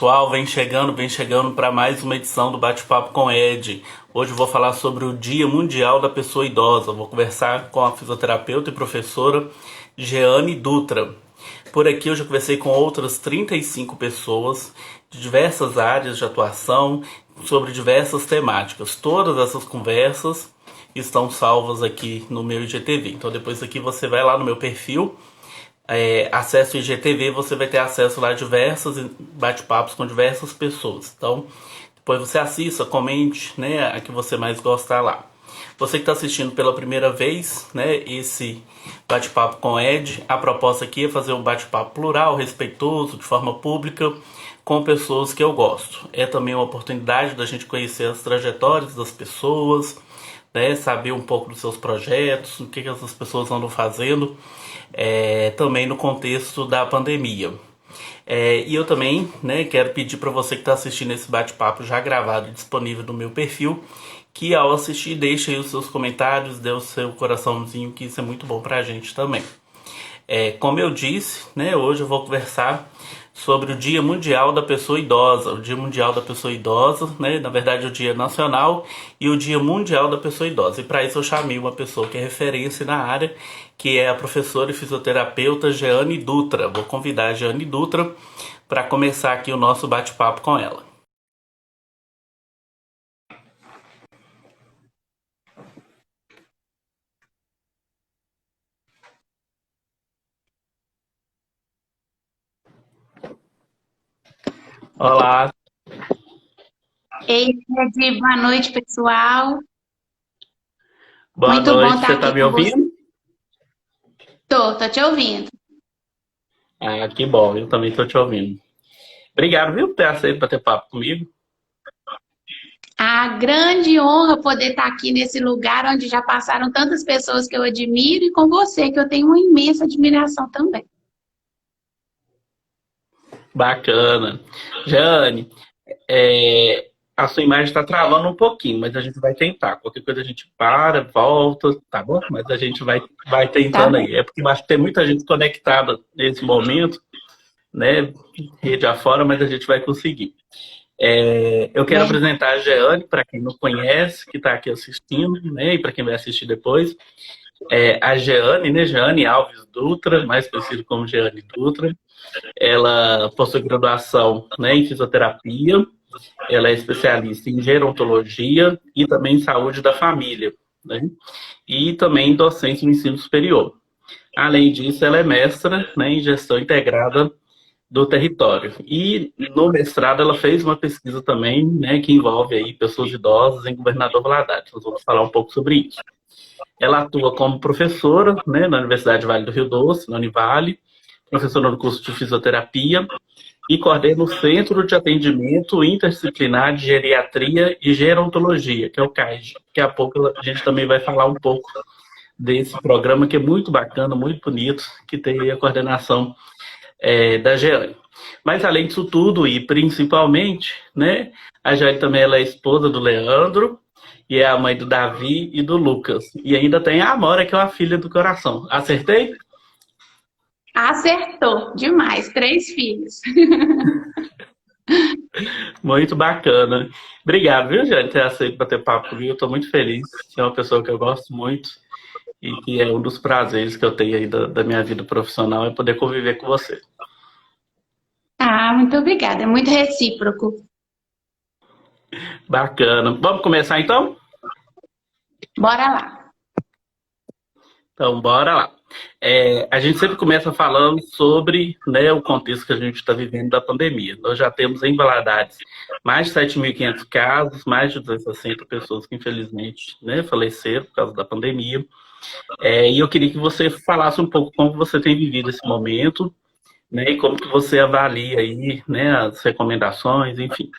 pessoal, vem chegando para mais uma edição do Bate-Papo com Ed. Hoje eu vou falar sobre o Dia Mundial da Pessoa Idosa. Vou conversar com a fisioterapeuta e professora Jeane Dutra. Por aqui eu já conversei com outras 35 pessoas de diversas áreas de atuação, sobre diversas temáticas. Todas essas conversas estão salvas aqui no meu IGTV. Então depois aqui você vai lá no meu perfil, acesso IGTV, você vai ter acesso lá a diversos bate-papos com diversas pessoas. Então, depois você assista, comente, né, a que você mais gostar lá. Você que está assistindo pela primeira vez, né, esse bate-papo com Ed, a proposta aqui é fazer um bate-papo plural, respeitoso, de forma pública, com pessoas que eu gosto. É também uma oportunidade da gente conhecer as trajetórias das pessoas, né, saber um pouco dos seus projetos, o que essas pessoas andam fazendo, também no contexto da pandemia. E eu também, né, quero pedir para você que está assistindo esse bate-papo já gravado e disponível no meu perfil, que ao assistir deixe aí os seus comentários, dê o seu coraçãozinho, que isso é muito bom para a gente também. Como eu disse, né, hoje eu vou conversar sobre o Dia Mundial da Pessoa Idosa. O Dia Mundial da Pessoa Idosa, né, na verdade o Dia Nacional e o Dia Mundial da Pessoa Idosa. E para isso eu chamei uma pessoa que é referência na área, que é a professora e fisioterapeuta Jeane Dutra. Vou convidar a Jeane Dutra para começar aqui o nosso bate-papo com ela. Olá, Ei, Ed, boa noite, pessoal. boa Muito bom noite, estar você está aqui me com você. ouvindo? Tô te ouvindo. Ah, que bom, eu também estou te ouvindo. Obrigado, viu, por ter aceito bater papo comigo. A grande honra poder estar aqui nesse lugar onde já passaram tantas pessoas que eu admiro e com você, que eu tenho uma imensa admiração também. Bacana. Jeane, a sua imagem está travando um pouquinho, mas a gente vai tentar. Qualquer coisa a gente para, volta, tá bom? Mas a gente vai Tá tentando bom. aí. É porque eu acho que tem muita gente conectada nesse momento, né? Rede afora, mas a gente vai conseguir. Eu quero Verdade. apresentar a Jeane, para quem não conhece, que está aqui assistindo, né? E para quem vai assistir depois. A Jeane, né? Jeane Alves Dutra, mais conhecido como Jeane Dutra. Ela possui graduação, né, em fisioterapia. Ela é especialista em gerontologia e também em saúde da família, né? E também em docência no ensino superior. Além disso, ela é mestra, né, em gestão integrada do território. E no mestrado ela fez uma pesquisa também, né, que envolve aí pessoas idosas em Governador Valadares. Nós vamos falar um pouco sobre isso. Ela atua como professora, né, na Universidade Vale do Rio Doce, na Univale, professora no curso de fisioterapia, e coordena o Centro de Atendimento Interdisciplinar de Geriatria e Gerontologia, que é o CAIGE. Daqui a pouco a gente também vai falar um pouco desse programa, que é muito bacana, muito bonito, que tem a coordenação da Jeane. Mas além disso tudo, e principalmente, né, a Jeane também ela é esposa do Leandro, e é a mãe do Davi e do Lucas. E ainda tem a Amora, que é uma filha do coração. Acertei? Acertou demais, 3 filhos. Muito bacana. Obrigado, viu, Jane, por ter aceito bater papo comigo. Eu estou muito feliz. Você é uma pessoa que eu gosto muito e que é um dos prazeres que eu tenho aí da minha vida profissional é poder conviver com você. Ah, muito obrigada, é muito recíproco. Bacana. Vamos começar então? Bora lá. Então, bora lá. A gente sempre começa falando sobre, né, o contexto que a gente está vivendo da pandemia. Nós já temos em Valadares mais de 7.500 casos, mais de 260 pessoas que infelizmente, né, faleceram por causa da pandemia. E eu queria que você falasse um pouco como você tem vivido esse momento, né, e como que você avalia aí, né, as recomendações, enfim.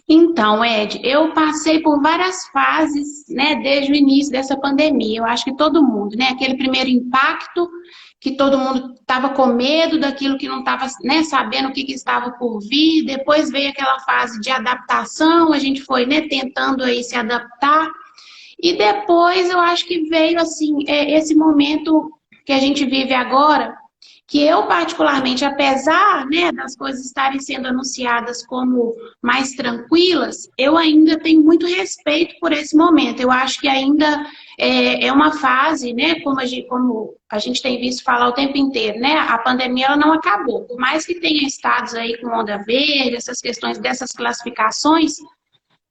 Então, Ed, eu passei por várias fases, né, desde o início dessa pandemia. Eu acho que todo mundo, né, aquele primeiro impacto, que todo mundo estava com medo daquilo que não estava, né, sabendo o que estava por vir. Depois veio aquela fase de adaptação, a gente foi, né, tentando aí se adaptar. E depois eu acho que veio, assim, esse momento que a gente vive agora, que eu, particularmente, apesar, né, das coisas estarem sendo anunciadas como mais tranquilas, eu ainda tenho muito respeito por esse momento. Eu acho que ainda é uma fase, né, como a gente tem visto falar o tempo inteiro, né, a pandemia ela não acabou. Por mais que tenha estados aí com onda verde, essas questões dessas classificações,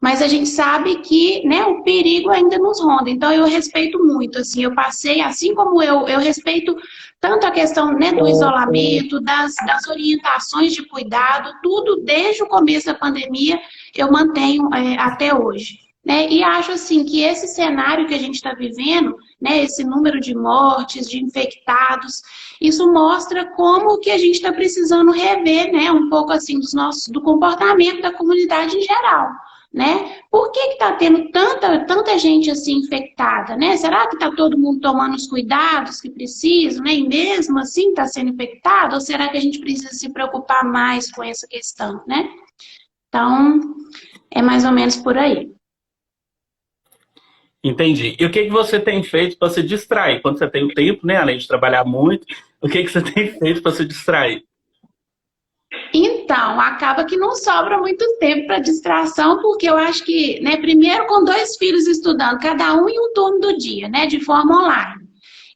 mas a gente sabe que, né, o perigo ainda nos ronda. Então, eu respeito muito, assim, eu passei, assim como eu respeito tanto a questão, né, do isolamento, das orientações de cuidado, tudo desde o começo da pandemia, eu mantenho até hoje. Né? E acho, assim, que esse cenário que a gente está vivendo, né, esse número de mortes, de infectados, isso mostra como que a gente está precisando rever, né, um pouco, assim, do comportamento da comunidade em geral. Né? Por que está tendo tanta gente assim infectada, né? Será que está todo mundo tomando os cuidados que precisam, né? E mesmo assim está sendo infectado? Ou será que a gente precisa se preocupar mais com essa questão, né? Então, é mais ou menos por aí. Entendi. E o que você tem feito para se distrair? Quando você tem o tempo, né, além de trabalhar muito, o que você tem feito para se distrair? Então, acaba que não sobra muito tempo para distração, porque eu acho que, né, primeiro com 2 filhos estudando, cada um em um turno do dia, né, de forma online.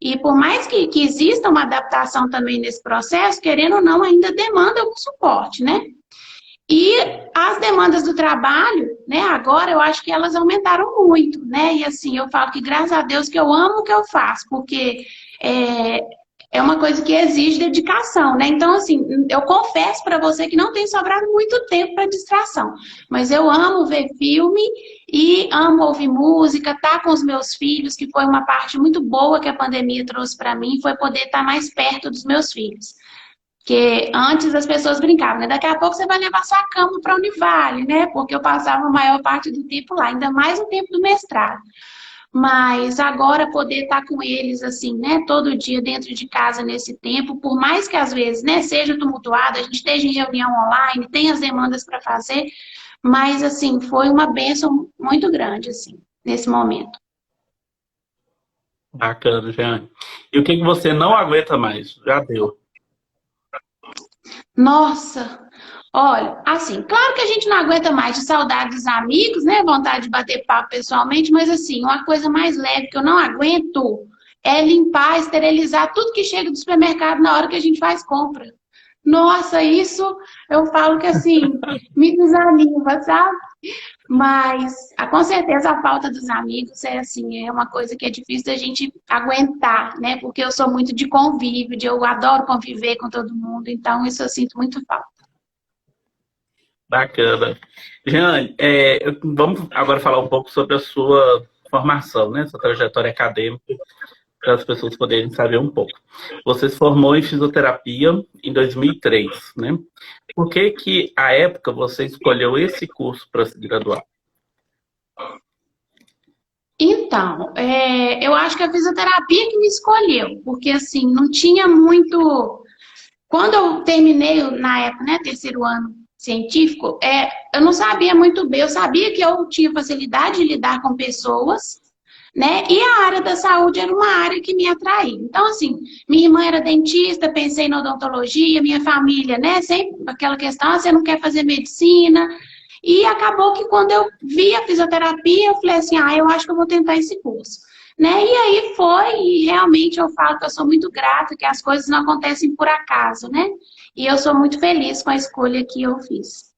E por mais que exista uma adaptação também nesse processo, querendo ou não, ainda demanda algum suporte, né? E as demandas do trabalho, né, agora eu acho que elas aumentaram muito, né? E assim, eu falo que graças a Deus que eu amo o que eu faço, porque é, é uma coisa que exige dedicação, né? Então, assim, eu confesso para você que não tem sobrado muito tempo para distração, mas eu amo ver filme e amo ouvir música, estar com os meus filhos, que foi uma parte muito boa que a pandemia trouxe para mim, foi poder estar mais perto dos meus filhos. Porque antes as pessoas brincavam, né? Daqui a pouco você vai levar sua cama para a Univale, né? Porque eu passava a maior parte do tempo lá, ainda mais o tempo do mestrado. Mas agora poder estar com eles assim, né, todo dia dentro de casa nesse tempo, por mais que às vezes, né, seja tumultuado, a gente esteja em reunião online, tem as demandas para fazer, mas assim, foi uma bênção muito grande assim, nesse momento. Bacana, Jeane. E o que você não aguenta mais? Já deu. Nossa, olha, assim, claro que a gente não aguenta mais de saudade dos amigos, né? Vontade de bater papo pessoalmente, mas assim, uma coisa mais leve que eu não aguento é limpar, esterilizar tudo que chega do supermercado na hora que a gente faz compra. Nossa, isso eu falo que assim, me desanima, sabe? Mas com certeza a falta dos amigos é assim, é uma coisa que é difícil da gente aguentar, né? Porque eu sou muito de convívio, eu adoro conviver com todo mundo, então isso eu sinto muito falta. Bacana. Jeane, vamos agora falar um pouco sobre a sua formação, né? Sua trajetória acadêmica, para as pessoas poderem saber um pouco. Você se formou em fisioterapia em 2003, né? Por que que, à época, você escolheu esse curso para se graduar? Então, eu acho que a fisioterapia que me escolheu, porque assim, não tinha muito. Quando eu terminei, na época, né, terceiro ano científico, eu não sabia muito bem, eu sabia que eu tinha facilidade de lidar com pessoas, né, e a área da saúde era uma área que me atraía. Então, assim, minha irmã era dentista, pensei na odontologia, minha família, né, sempre aquela questão, você não quer fazer medicina, e acabou que quando eu vi a fisioterapia, eu falei assim, eu acho que eu vou tentar esse curso. Né? E aí foi, e realmente eu falo que eu sou muito grata, que as coisas não acontecem por acaso, né? E eu sou muito feliz com a escolha que eu fiz.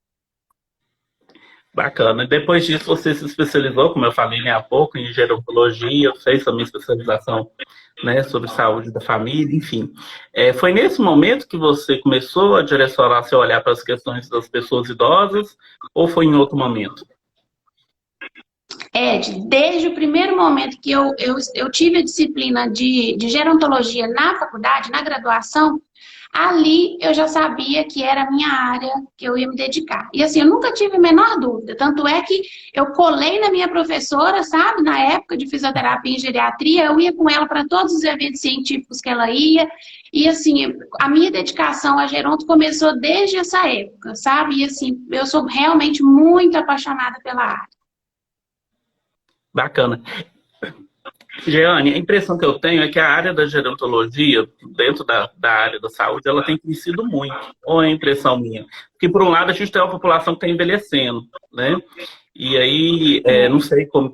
Bacana. Depois disso, você se especializou, como eu falei há pouco, em gerontologia, fez também especialização, né, sobre saúde da família, enfim. Foi nesse momento que você começou a direcionar seu olhar para as questões das pessoas idosas, ou foi em outro momento? Ed, desde o primeiro momento que eu tive a disciplina de gerontologia na faculdade, na graduação, ali eu já sabia que era a minha área que eu ia me dedicar. E assim, eu nunca tive a menor dúvida. Tanto é que eu colei na minha professora, sabe, na época de fisioterapia e geriatria, eu ia com ela para todos os eventos científicos que ela ia. E assim, a minha dedicação a geronto começou desde essa época, sabe? E assim, eu sou realmente muito apaixonada pela área. Bacana. Jeane, a impressão que eu tenho é que a área da gerontologia, dentro da área da saúde, ela tem crescido muito. Ou é a impressão minha? Porque, por um lado, a gente tem uma população que está envelhecendo, né? E aí, não sei como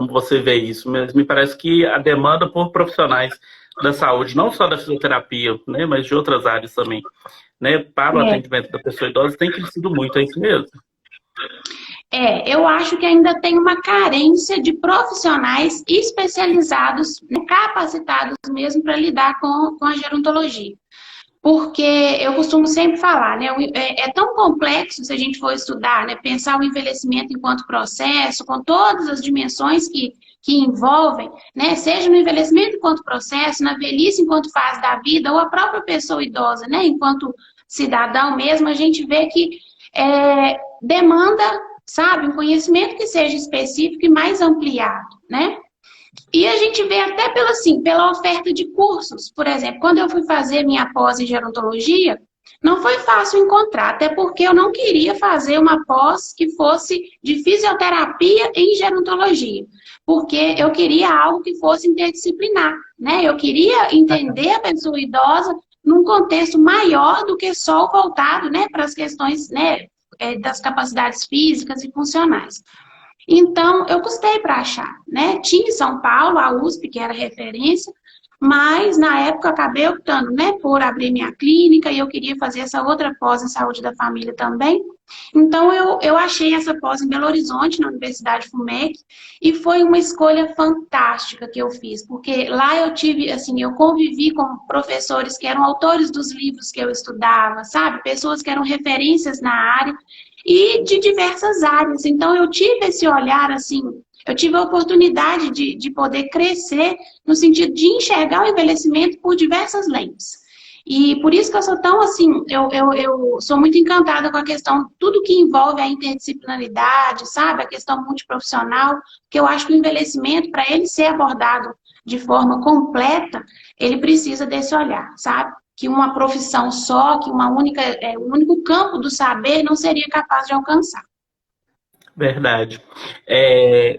você vê isso, mas me parece que a demanda por profissionais da saúde, não só da fisioterapia, né, mas de outras áreas também, né, para o É, atendimento da pessoa idosa, tem crescido muito, é isso mesmo? eu acho que ainda tem uma carência de profissionais especializados, né, capacitados mesmo para lidar com a gerontologia. Porque eu costumo sempre falar, né? É tão complexo se a gente for estudar, né? Pensar o envelhecimento enquanto processo, com todas as dimensões que envolvem, né? Seja no envelhecimento enquanto processo, na velhice enquanto fase da vida, ou a própria pessoa idosa, né? Enquanto cidadão mesmo, a gente vê que demanda, sabe, um conhecimento que seja específico e mais ampliado, né? E a gente vê até pela oferta de cursos. Por exemplo, quando eu fui fazer minha pós em gerontologia, não foi fácil encontrar, até porque eu não queria fazer uma pós que fosse de fisioterapia em gerontologia, porque eu queria algo que fosse interdisciplinar, né? Eu queria entender a pessoa idosa num contexto maior do que só voltado, né, para as questões, né, das capacidades físicas e funcionais. Então, eu custei para achar, né? Tinha em São Paulo a USP, que era referência, mas na época eu acabei optando, né, por abrir minha clínica e eu queria fazer essa outra pós em saúde da família também. Então, eu achei essa pós em Belo Horizonte, na Universidade FUMEC, e foi uma escolha fantástica que eu fiz, porque lá eu tive, assim, eu convivi com professores que eram autores dos livros que eu estudava, sabe? Pessoas que eram referências na área, e de diversas áreas. Então, eu tive esse olhar, assim, eu tive a oportunidade de poder crescer no sentido de enxergar o envelhecimento por diversas lentes. E por isso que eu sou tão, assim, eu sou muito encantada com a questão, tudo que envolve a interdisciplinaridade, sabe? A questão multiprofissional, que eu acho que o envelhecimento, para ele ser abordado de forma completa, ele precisa desse olhar, sabe? Que uma profissão só, que um único campo do saber não seria capaz de alcançar. Verdade.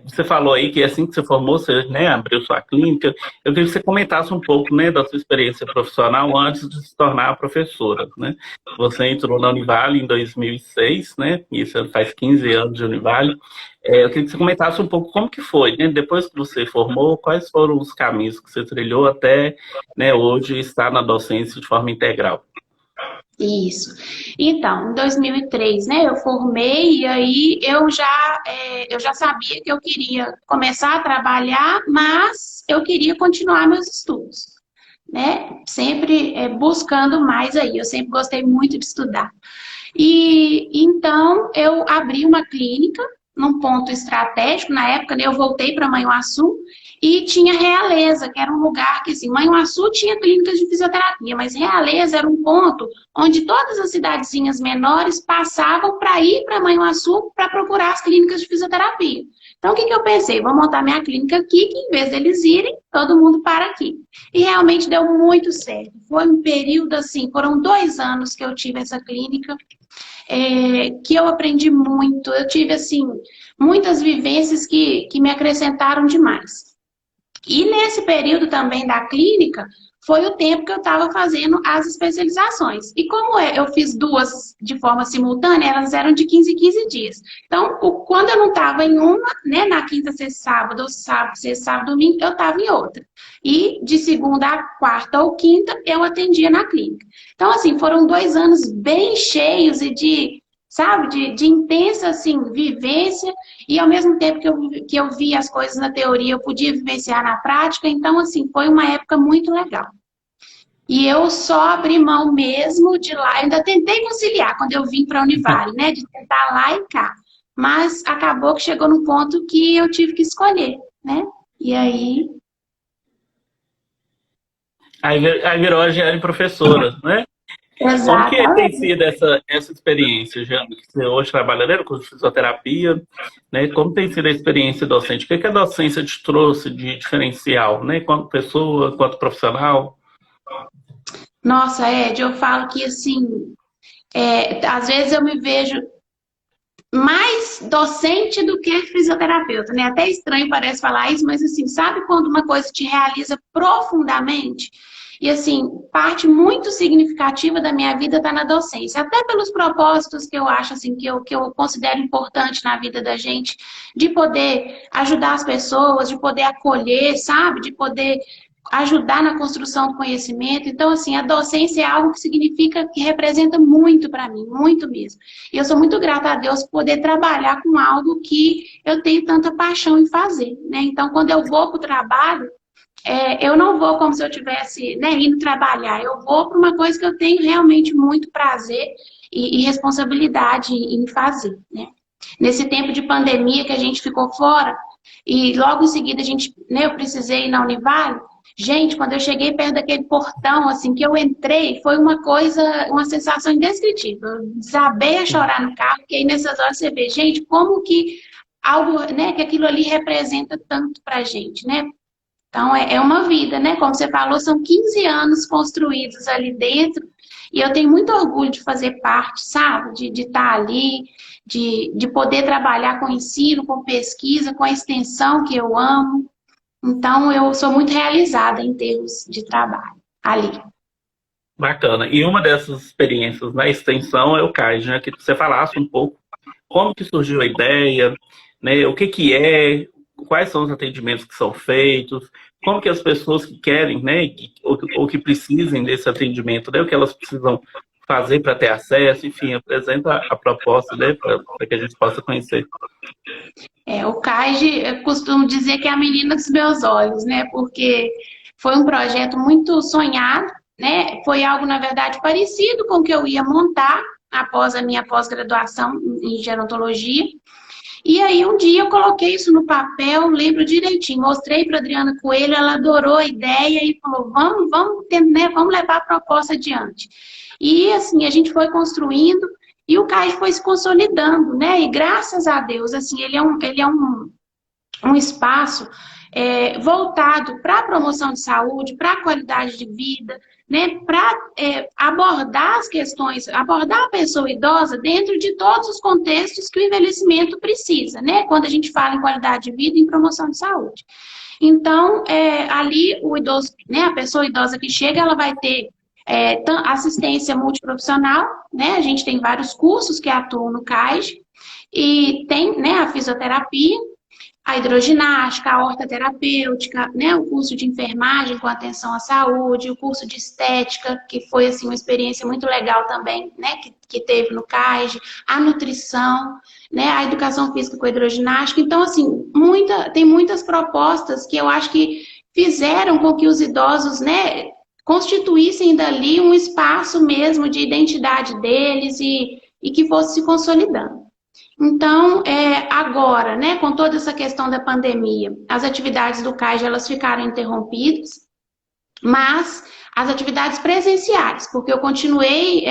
Você falou aí que assim que você formou, você, né, abriu sua clínica. Eu queria que você comentasse um pouco, né, da sua experiência profissional antes de se tornar professora, né? Você entrou na Univale em 2006, né? Isso faz 15 anos de Univale. Eu queria que você comentasse um pouco como que foi, né? Depois que você formou, quais foram os caminhos que você trilhou até, né, hoje estar na docência de forma integral. Isso. Então, em 2003, né, eu formei e aí eu já sabia que eu queria começar a trabalhar, mas eu queria continuar meus estudos, né? Sempre buscando mais aí. Eu sempre gostei muito de estudar. E então eu abri uma clínica num ponto estratégico. Na época, né, eu voltei para Manhuaçu e tinha Realeza, que era um lugar que, assim, Manhuaçu tinha clínicas de fisioterapia, mas Realeza era um ponto onde todas as cidadezinhas menores passavam para ir para Manhuaçu para procurar as clínicas de fisioterapia. Então, o que eu pensei? Vou montar minha clínica aqui, que em vez deles irem, todo mundo para aqui. E realmente deu muito certo. Foi um período, assim, foram 2 anos que eu tive essa clínica, que eu aprendi muito. Eu tive, assim, muitas vivências que me acrescentaram demais. E nesse período também da clínica, foi o tempo que eu estava fazendo as especializações. E como eu fiz duas de forma simultânea, elas eram de 15 em 15 dias. Então, quando eu não estava em uma, né, na quinta, sexta, sábado, ou sábado, sexta, sábado, domingo, eu estava em outra. E de segunda a quarta ou quinta, eu atendia na clínica. Então, assim, foram 2 anos bem cheios e sabe, de intensa, assim, vivência, e ao mesmo tempo que eu via as coisas na teoria, eu podia vivenciar na prática. Então, assim, foi uma época muito legal. E eu só abri mão mesmo de lá. Eu ainda tentei conciliar quando eu vim para a Univale, né? De tentar lá e cá. Mas acabou que chegou num ponto que eu tive que escolher, né? E aí. Aí virou a Giane professora, né? Como que tem Exatamente. sido essa experiência, Jana, que você hoje trabalha no curso de fisioterapia, né? Como tem sido a experiência docente? O que a docência te trouxe de diferencial, né? Quanto pessoa, quanto profissional? Nossa, Ed, eu falo que assim, às vezes eu me vejo mais docente do que fisioterapeuta, né? Até estranho parece falar isso, mas assim, sabe quando uma coisa te realiza profundamente? E assim, parte muito significativa da minha vida está na docência, até pelos propósitos que eu acho assim que eu considero importante na vida da gente, de poder ajudar as pessoas, de poder acolher, sabe? De poder ajudar na construção do conhecimento. Então, assim, a docência é algo que significa, que representa muito para mim, muito mesmo. E eu sou muito grata a Deus por poder trabalhar com algo que eu tenho tanta paixão em fazer, né? Então, quando eu vou para o trabalho, eu não vou como se eu tivesse, né, indo trabalhar. Eu vou para uma coisa que eu tenho realmente muito prazer e responsabilidade em fazer, né? Nesse tempo de pandemia que a gente ficou fora, e logo em seguida a gente, né, eu precisei ir na Univale. Gente, quando eu cheguei perto daquele portão, assim, que eu entrei, foi uma coisa, uma sensação indescritível. Eu desabei a chorar no carro, porque aí nessas horas você vê, gente, como que algo, né, que aquilo ali representa tanto pra gente, né? Então, é uma vida, né? Como você falou, são 15 anos construídos ali dentro, e eu tenho muito orgulho de fazer parte, sabe? De estar ali, de poder trabalhar com ensino, com pesquisa, com a extensão que eu amo. Então, eu sou muito realizada em termos de trabalho ali. Bacana. E uma dessas experiências na extensão é o CAIS, né? Que você falasse um pouco como que surgiu a ideia, né? O que que é, quais são os atendimentos que são feitos, como que as pessoas que querem, né, ou que precisem desse atendimento, né, o que elas precisam fazer para ter acesso, enfim, apresenta a proposta, né, para que a gente possa conhecer. O CAIG, eu costumo dizer que é a menina dos meus olhos, né? Porque foi um projeto muito sonhado, né? Foi algo, na verdade, parecido com o que eu ia montar após a minha pós-graduação em gerontologia. E aí, um dia eu coloquei isso no papel, lembro direitinho, mostrei para Adriana Coelho, ela adorou a ideia e falou, né, vamos levar a proposta adiante. E assim, a gente foi construindo e o CAI foi se consolidando, né? E graças a Deus, assim, ele é um espaço voltado para a promoção de saúde, para a qualidade de vida, né, para abordar as questões, abordar a pessoa idosa dentro de todos os contextos que o envelhecimento precisa, né, quando a gente fala em qualidade de vida e em promoção de saúde. Então, ali o idoso, né, a pessoa idosa que chega, ela vai ter assistência multiprofissional, né, a gente tem vários cursos que atuam no CAIS, e tem, né, a fisioterapia, a hidroginástica, a hortoterapêutica, né, o curso de enfermagem com atenção à saúde, o curso de estética, que foi assim uma experiência muito legal também, né, que teve no CAIG, a nutrição, né, a educação física com a hidroginástica. Então, assim, tem muitas propostas que eu acho que fizeram com que os idosos, né, constituíssem dali um espaço mesmo de identidade deles e que fosse se consolidando. Então, agora, né, com toda essa questão da pandemia, as atividades do CAIG, elas ficaram interrompidas, mas as atividades presenciais, porque eu continuei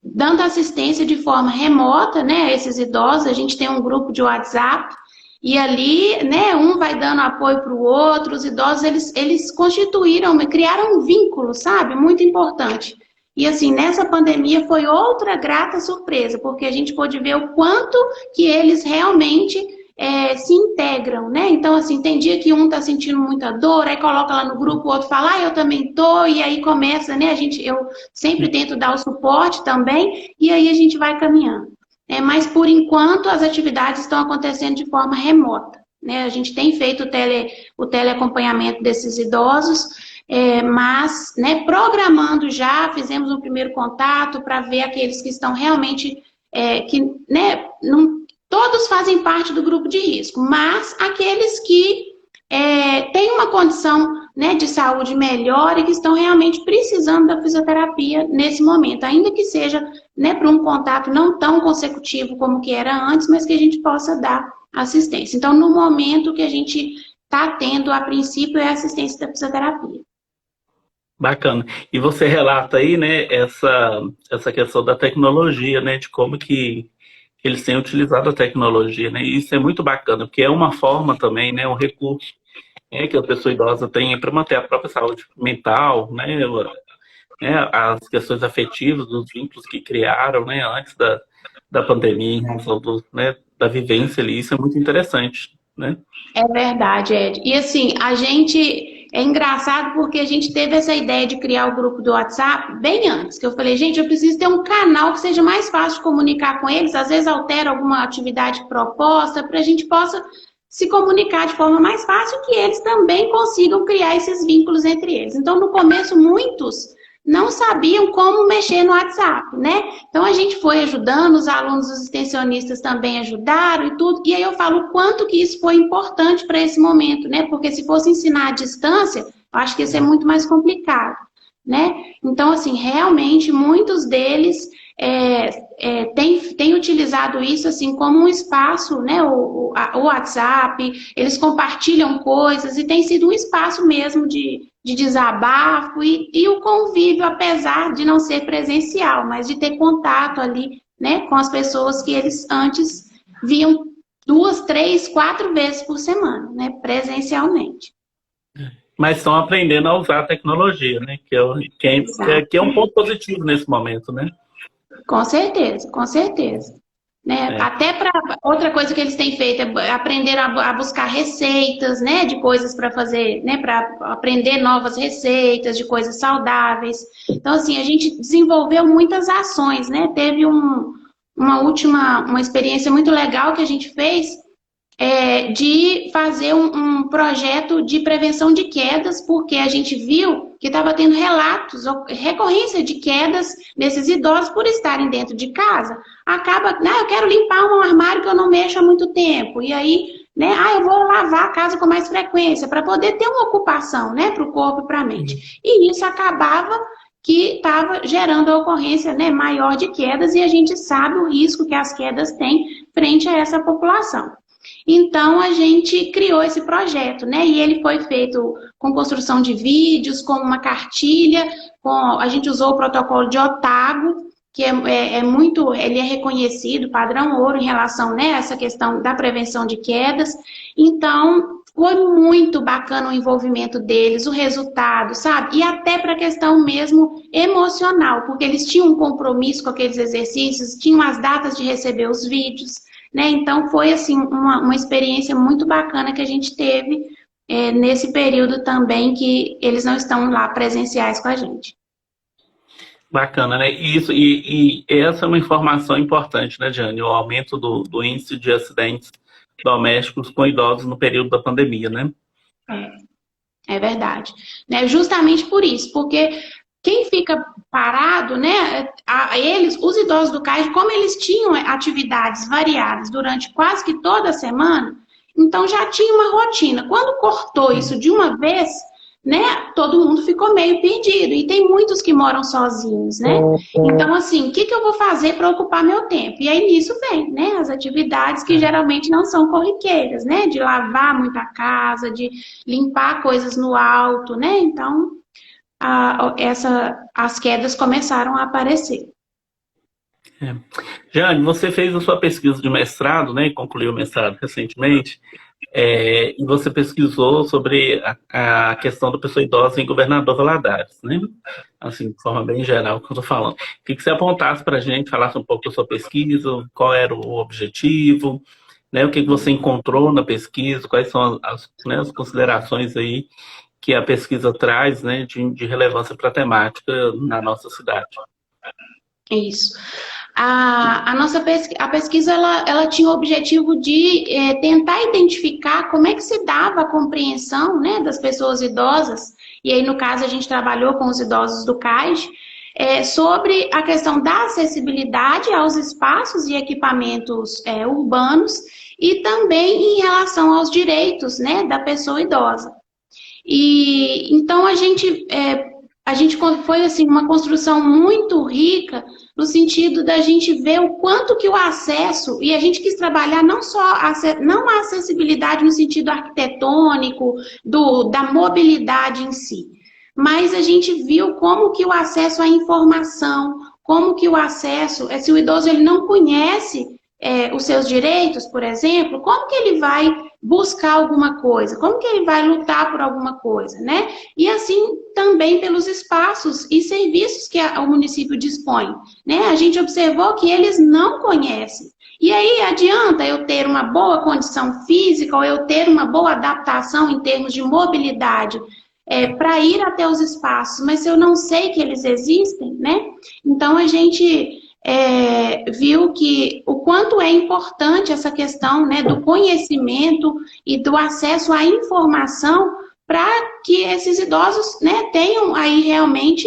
dando assistência de forma remota, né, a esses idosos, a gente tem um grupo de WhatsApp, e ali, né, um vai dando apoio para o outro, os idosos, eles constituíram, criaram um vínculo, sabe, muito importante. E assim, nessa pandemia foi outra grata surpresa, porque a gente pôde ver o quanto que eles realmente se integram, né? Então, assim, tem dia que um tá sentindo muita dor, aí coloca lá no grupo, o outro fala, eu também tô, e aí começa, né? Eu sempre tento dar o suporte também, e aí a gente vai caminhando. Mas, por enquanto, as atividades estão acontecendo de forma remota, né? A gente tem feito o teleacompanhamento desses idosos, mas, né, programando já, fizemos um primeiro contato para ver aqueles que estão realmente, né, todos fazem parte do grupo de risco, mas aqueles que têm uma condição, né, de saúde melhor e que estão realmente precisando da fisioterapia nesse momento, ainda que seja, né, para um contato não tão consecutivo como que era antes, mas que a gente possa dar assistência. Então, no momento que a gente está tendo, a princípio, é a assistência da fisioterapia. Bacana. E você relata aí, né, essa questão da tecnologia, né, de como que eles têm utilizado a tecnologia, né, e isso é muito bacana, porque é uma forma também, né, um recurso que a pessoa idosa tem para manter a própria saúde mental, né, as questões afetivas, os vínculos que criaram, né, antes da pandemia, em razão né, da vivência ali. Isso é muito interessante, né? É verdade, Ed. E assim, a gente. É engraçado porque a gente teve essa ideia de criar o grupo do WhatsApp bem antes, que eu falei, gente, eu preciso ter um canal que seja mais fácil de comunicar com eles, às vezes altera alguma atividade proposta, para a gente possa se comunicar de forma mais fácil, que eles também consigam criar esses vínculos entre eles. Então, no começo, muitos não sabiam como mexer no WhatsApp, né? Então a gente foi ajudando, os alunos, os extensionistas também ajudaram e tudo, e aí eu falo o quanto que isso foi importante para esse momento, né? Porque se fosse ensinar à distância, eu acho que ia ser muito mais complicado, né? Então, assim, realmente muitos deles têm utilizado isso assim como um espaço, né? O WhatsApp, eles compartilham coisas e tem sido um espaço mesmo de desabafo e o convívio, apesar de não ser presencial, mas de ter contato ali, né, com as pessoas que eles antes viam 2, 3, 4 vezes por semana, né, presencialmente. Mas estão aprendendo a usar a tecnologia, né? Que é um ponto positivo nesse momento, né? Com certeza, com certeza. Né? Até para outra coisa que eles têm feito é aprender a buscar receitas, né, de coisas para fazer, né, para aprender novas receitas de coisas saudáveis. Então, assim, a gente desenvolveu muitas ações, né? Teve uma experiência muito legal que a gente fez de fazer um projeto de prevenção de quedas, porque a gente viu que estava tendo relatos, recorrência de quedas desses idosos por estarem dentro de casa. Acaba, né, eu quero limpar um armário que eu não mexo há muito tempo, e aí, né, eu vou lavar a casa com mais frequência, para poder ter uma ocupação, né, para o corpo e para a mente. E isso acabava que estava gerando a ocorrência, né, maior de quedas, e a gente sabe o risco que as quedas têm frente a essa população. Então, a gente criou esse projeto, né? E ele foi feito com construção de vídeos, com uma cartilha, a gente usou o protocolo de Otago, que ele é reconhecido, padrão ouro, em relação, né, a essa questão da prevenção de quedas. Então, foi muito bacana o envolvimento deles, o resultado, sabe? E até para a questão mesmo emocional, porque eles tinham um compromisso com aqueles exercícios, tinham as datas de receber os vídeos, né? Então, foi assim, uma experiência muito bacana que a gente teve nesse período também que eles não estão lá presenciais com a gente. Bacana, né? E essa é uma informação importante, né, Jane? O aumento do índice de acidentes domésticos com idosos no período da pandemia, né? É verdade. Né? Justamente por isso, porque quem fica parado, né, os idosos do CAIS, como eles tinham atividades variadas durante quase que toda a semana, então já tinha uma rotina. Quando cortou isso de uma vez, né, todo mundo ficou meio perdido. E tem muitos que moram sozinhos, né? Então, assim, o que eu vou fazer para ocupar meu tempo? E aí nisso vem, né, as atividades que geralmente não são corriqueiras, né, de lavar muito a casa, de limpar coisas no alto, né? Então, as quedas começaram a aparecer. Jane, você fez a sua pesquisa de mestrado, né, e concluiu o mestrado recentemente, e você pesquisou sobre a questão da pessoa idosa em Governador Valadares, né? Assim, de forma bem geral, que eu estou falando. Queria que você apontasse para a gente, falasse um pouco da sua pesquisa, qual era o objetivo, né, o que você encontrou na pesquisa, quais são as considerações aí que a pesquisa traz, né, de relevância para a temática na nossa cidade. Isso. A pesquisa ela tinha o objetivo de tentar identificar como é que se dava a compreensão, né, das pessoas idosas, e aí no caso a gente trabalhou com os idosos do CAIS, sobre a questão da acessibilidade aos espaços e equipamentos urbanos e também em relação aos direitos, né, da pessoa idosa. E então a gente foi assim uma construção muito rica no sentido da gente ver o quanto que o acesso, e a gente quis trabalhar não a acessibilidade no sentido arquitetônico, da mobilidade em si, mas a gente viu como que o acesso à informação, como que o acesso, se o idoso ele não conhece os seus direitos, por exemplo, como que ele vai buscar alguma coisa? Como que ele vai lutar por alguma coisa, né? E assim também pelos espaços e serviços que o município dispõe, né? A gente observou que eles não conhecem. E aí adianta eu ter uma boa condição física ou eu ter uma boa adaptação em termos de mobilidade para ir até os espaços, mas se eu não sei que eles existem, né? Então a gente viu que o quanto é importante essa questão, né, do conhecimento e do acesso à informação para que esses idosos, né, tenham aí realmente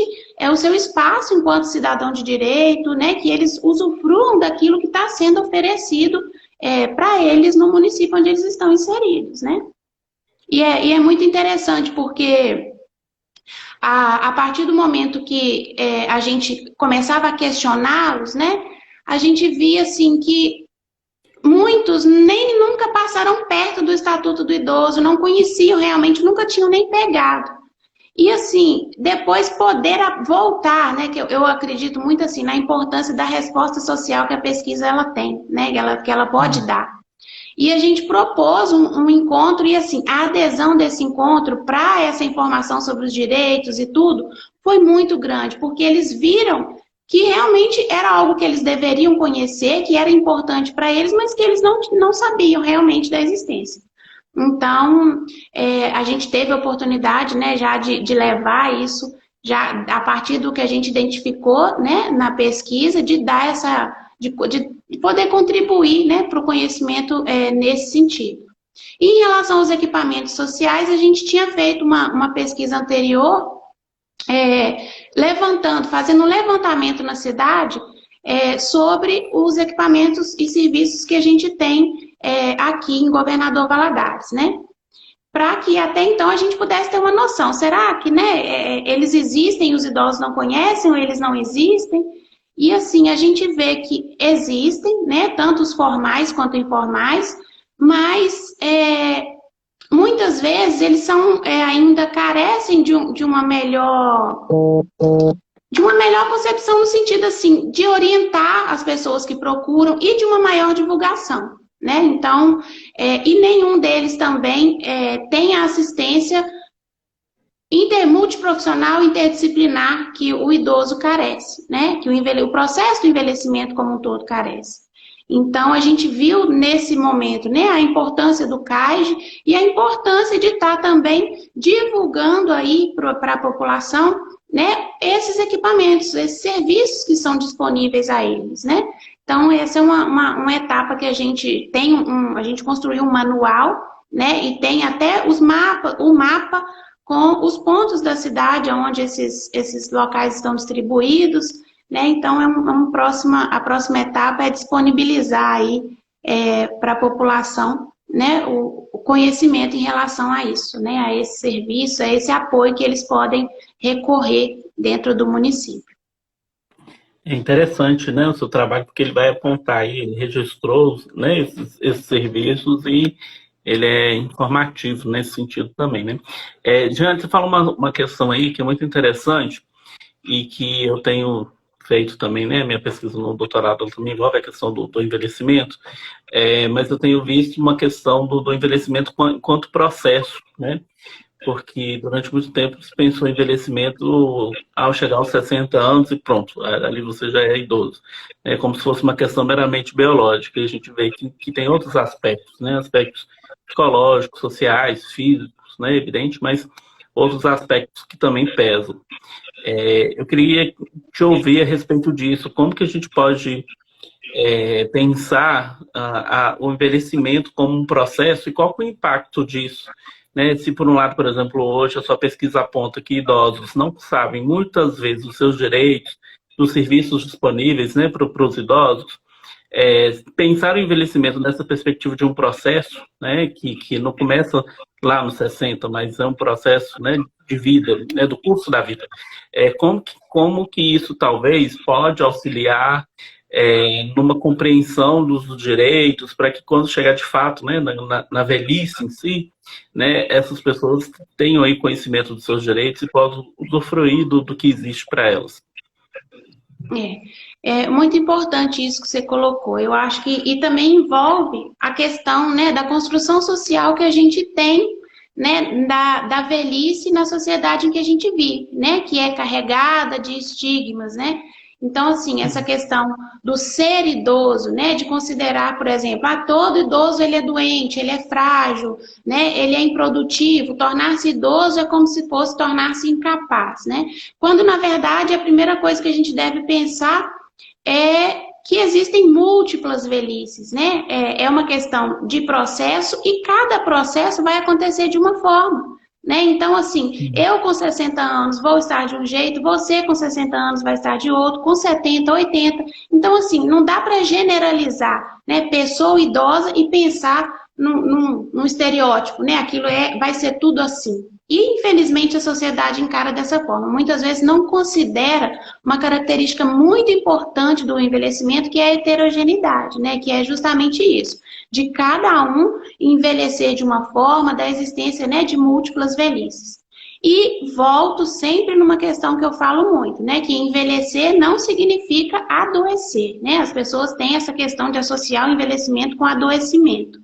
o seu espaço enquanto cidadão de direito, né, que eles usufruam daquilo que está sendo oferecido para eles no município onde eles estão inseridos, né? E é muito interessante porque a partir do momento que a gente começava a questioná-los, né, a gente via assim que muitos nem nunca passaram perto do Estatuto do Idoso, não conheciam realmente, nunca tinham nem pegado. E assim, depois poder voltar, né, que eu acredito muito assim na importância da resposta social que a pesquisa ela tem, né, que ela pode dar. E a gente propôs um encontro e, assim, a adesão desse encontro para essa informação sobre os direitos e tudo foi muito grande, porque eles viram que realmente era algo que eles deveriam conhecer, que era importante para eles, mas que eles não sabiam realmente da existência. Então, a gente teve a oportunidade, né, já de levar isso, já a partir do que a gente identificou, né, na pesquisa, de dar de poder contribuir, né, para o conhecimento nesse sentido. E em relação aos equipamentos sociais, a gente tinha feito uma pesquisa anterior, fazendo um levantamento na cidade sobre os equipamentos e serviços que a gente tem aqui em Governador Valadares, né? Para que até então a gente pudesse ter uma noção. Será que, né, eles existem e os idosos não conhecem ou eles não existem? E assim, a gente vê que existem, né, tanto os formais quanto informais, mas muitas vezes eles são, ainda carecem de uma melhor concepção no sentido assim, de orientar as pessoas que procuram e de uma maior divulgação, né? Então, e nenhum deles também tem a assistência multiprofissional, interdisciplinar que o idoso carece, né? Que o processo do envelhecimento como um todo carece. Então, a gente viu nesse momento, né, a importância do CAIGE e a importância de estar também divulgando aí para a população, né, esses equipamentos, esses serviços que são disponíveis a eles, né? Então, essa é uma etapa que a gente tem, a gente construiu um manual, né, e tem até o mapa com os pontos da cidade onde esses locais estão distribuídos, né? Então, a próxima etapa é disponibilizar aí para a população, né, o conhecimento em relação a isso, né, a esse serviço, a esse apoio que eles podem recorrer dentro do município. É interessante, né, o seu trabalho, porque ele vai apontar aí, ele registrou, né, esses serviços e ele é informativo nesse sentido também, né. Diante, você fala uma questão aí que é muito interessante e que eu tenho feito também, né, minha pesquisa no doutorado também envolve a questão do envelhecimento, mas eu tenho visto uma questão do envelhecimento enquanto processo, né, porque durante muito tempo se pensou em envelhecimento ao chegar aos 60 anos e pronto, ali você já é idoso. É como se fosse uma questão meramente biológica, e a gente vê que tem outros aspectos, né, aspectos psicológicos, sociais, físicos, né, evidente, mas outros aspectos que também pesam. Eu queria te ouvir a respeito disso, como que a gente pode pensar o envelhecimento como um processo e qual que é o impacto disso, né? Se por um lado, por exemplo, hoje a sua pesquisa aponta que idosos não sabem muitas vezes os seus direitos, dos serviços disponíveis, né, para os idosos, pensar o envelhecimento nessa perspectiva de um processo, né, que não começa lá nos 60, mas é um processo, né, de vida, né, do curso da vida. Como que isso talvez pode auxiliar numa compreensão dos direitos, para que quando chegar de fato, né, na velhice em si, né, essas pessoas tenham aí conhecimento dos seus direitos e possam usufruir do que existe para elas. É muito importante isso que você colocou. Eu acho que e também envolve a questão, né, da construção social que a gente tem, né, da velhice na sociedade em que a gente vive, né, que é carregada de estigmas, né? Então, assim, essa questão do ser idoso, né, de considerar, por exemplo, todo idoso ele é doente, ele é frágil, né, ele é improdutivo, tornar-se idoso é como se fosse tornar-se incapaz, né? Quando, na verdade, a primeira coisa que a gente deve pensar é que existem múltiplas velhices, né? É uma questão de processo e cada processo vai acontecer de uma forma, né? Então, assim, eu com 60 anos vou estar de um jeito, você com 60 anos vai estar de outro, com 70, 80. Então, assim, não dá para generalizar, né? Pessoa idosa e pensar num estereótipo, né? Aquilo vai ser tudo assim. E, infelizmente, a sociedade encara dessa forma. Muitas vezes não considera uma característica muito importante do envelhecimento, que é a heterogeneidade, né? Que é justamente isso, de cada um envelhecer de uma forma, da existência, né, de múltiplas velhices. E volto sempre numa questão que eu falo muito, né? Que envelhecer não significa adoecer, né? As pessoas têm essa questão de associar o envelhecimento com adoecimento.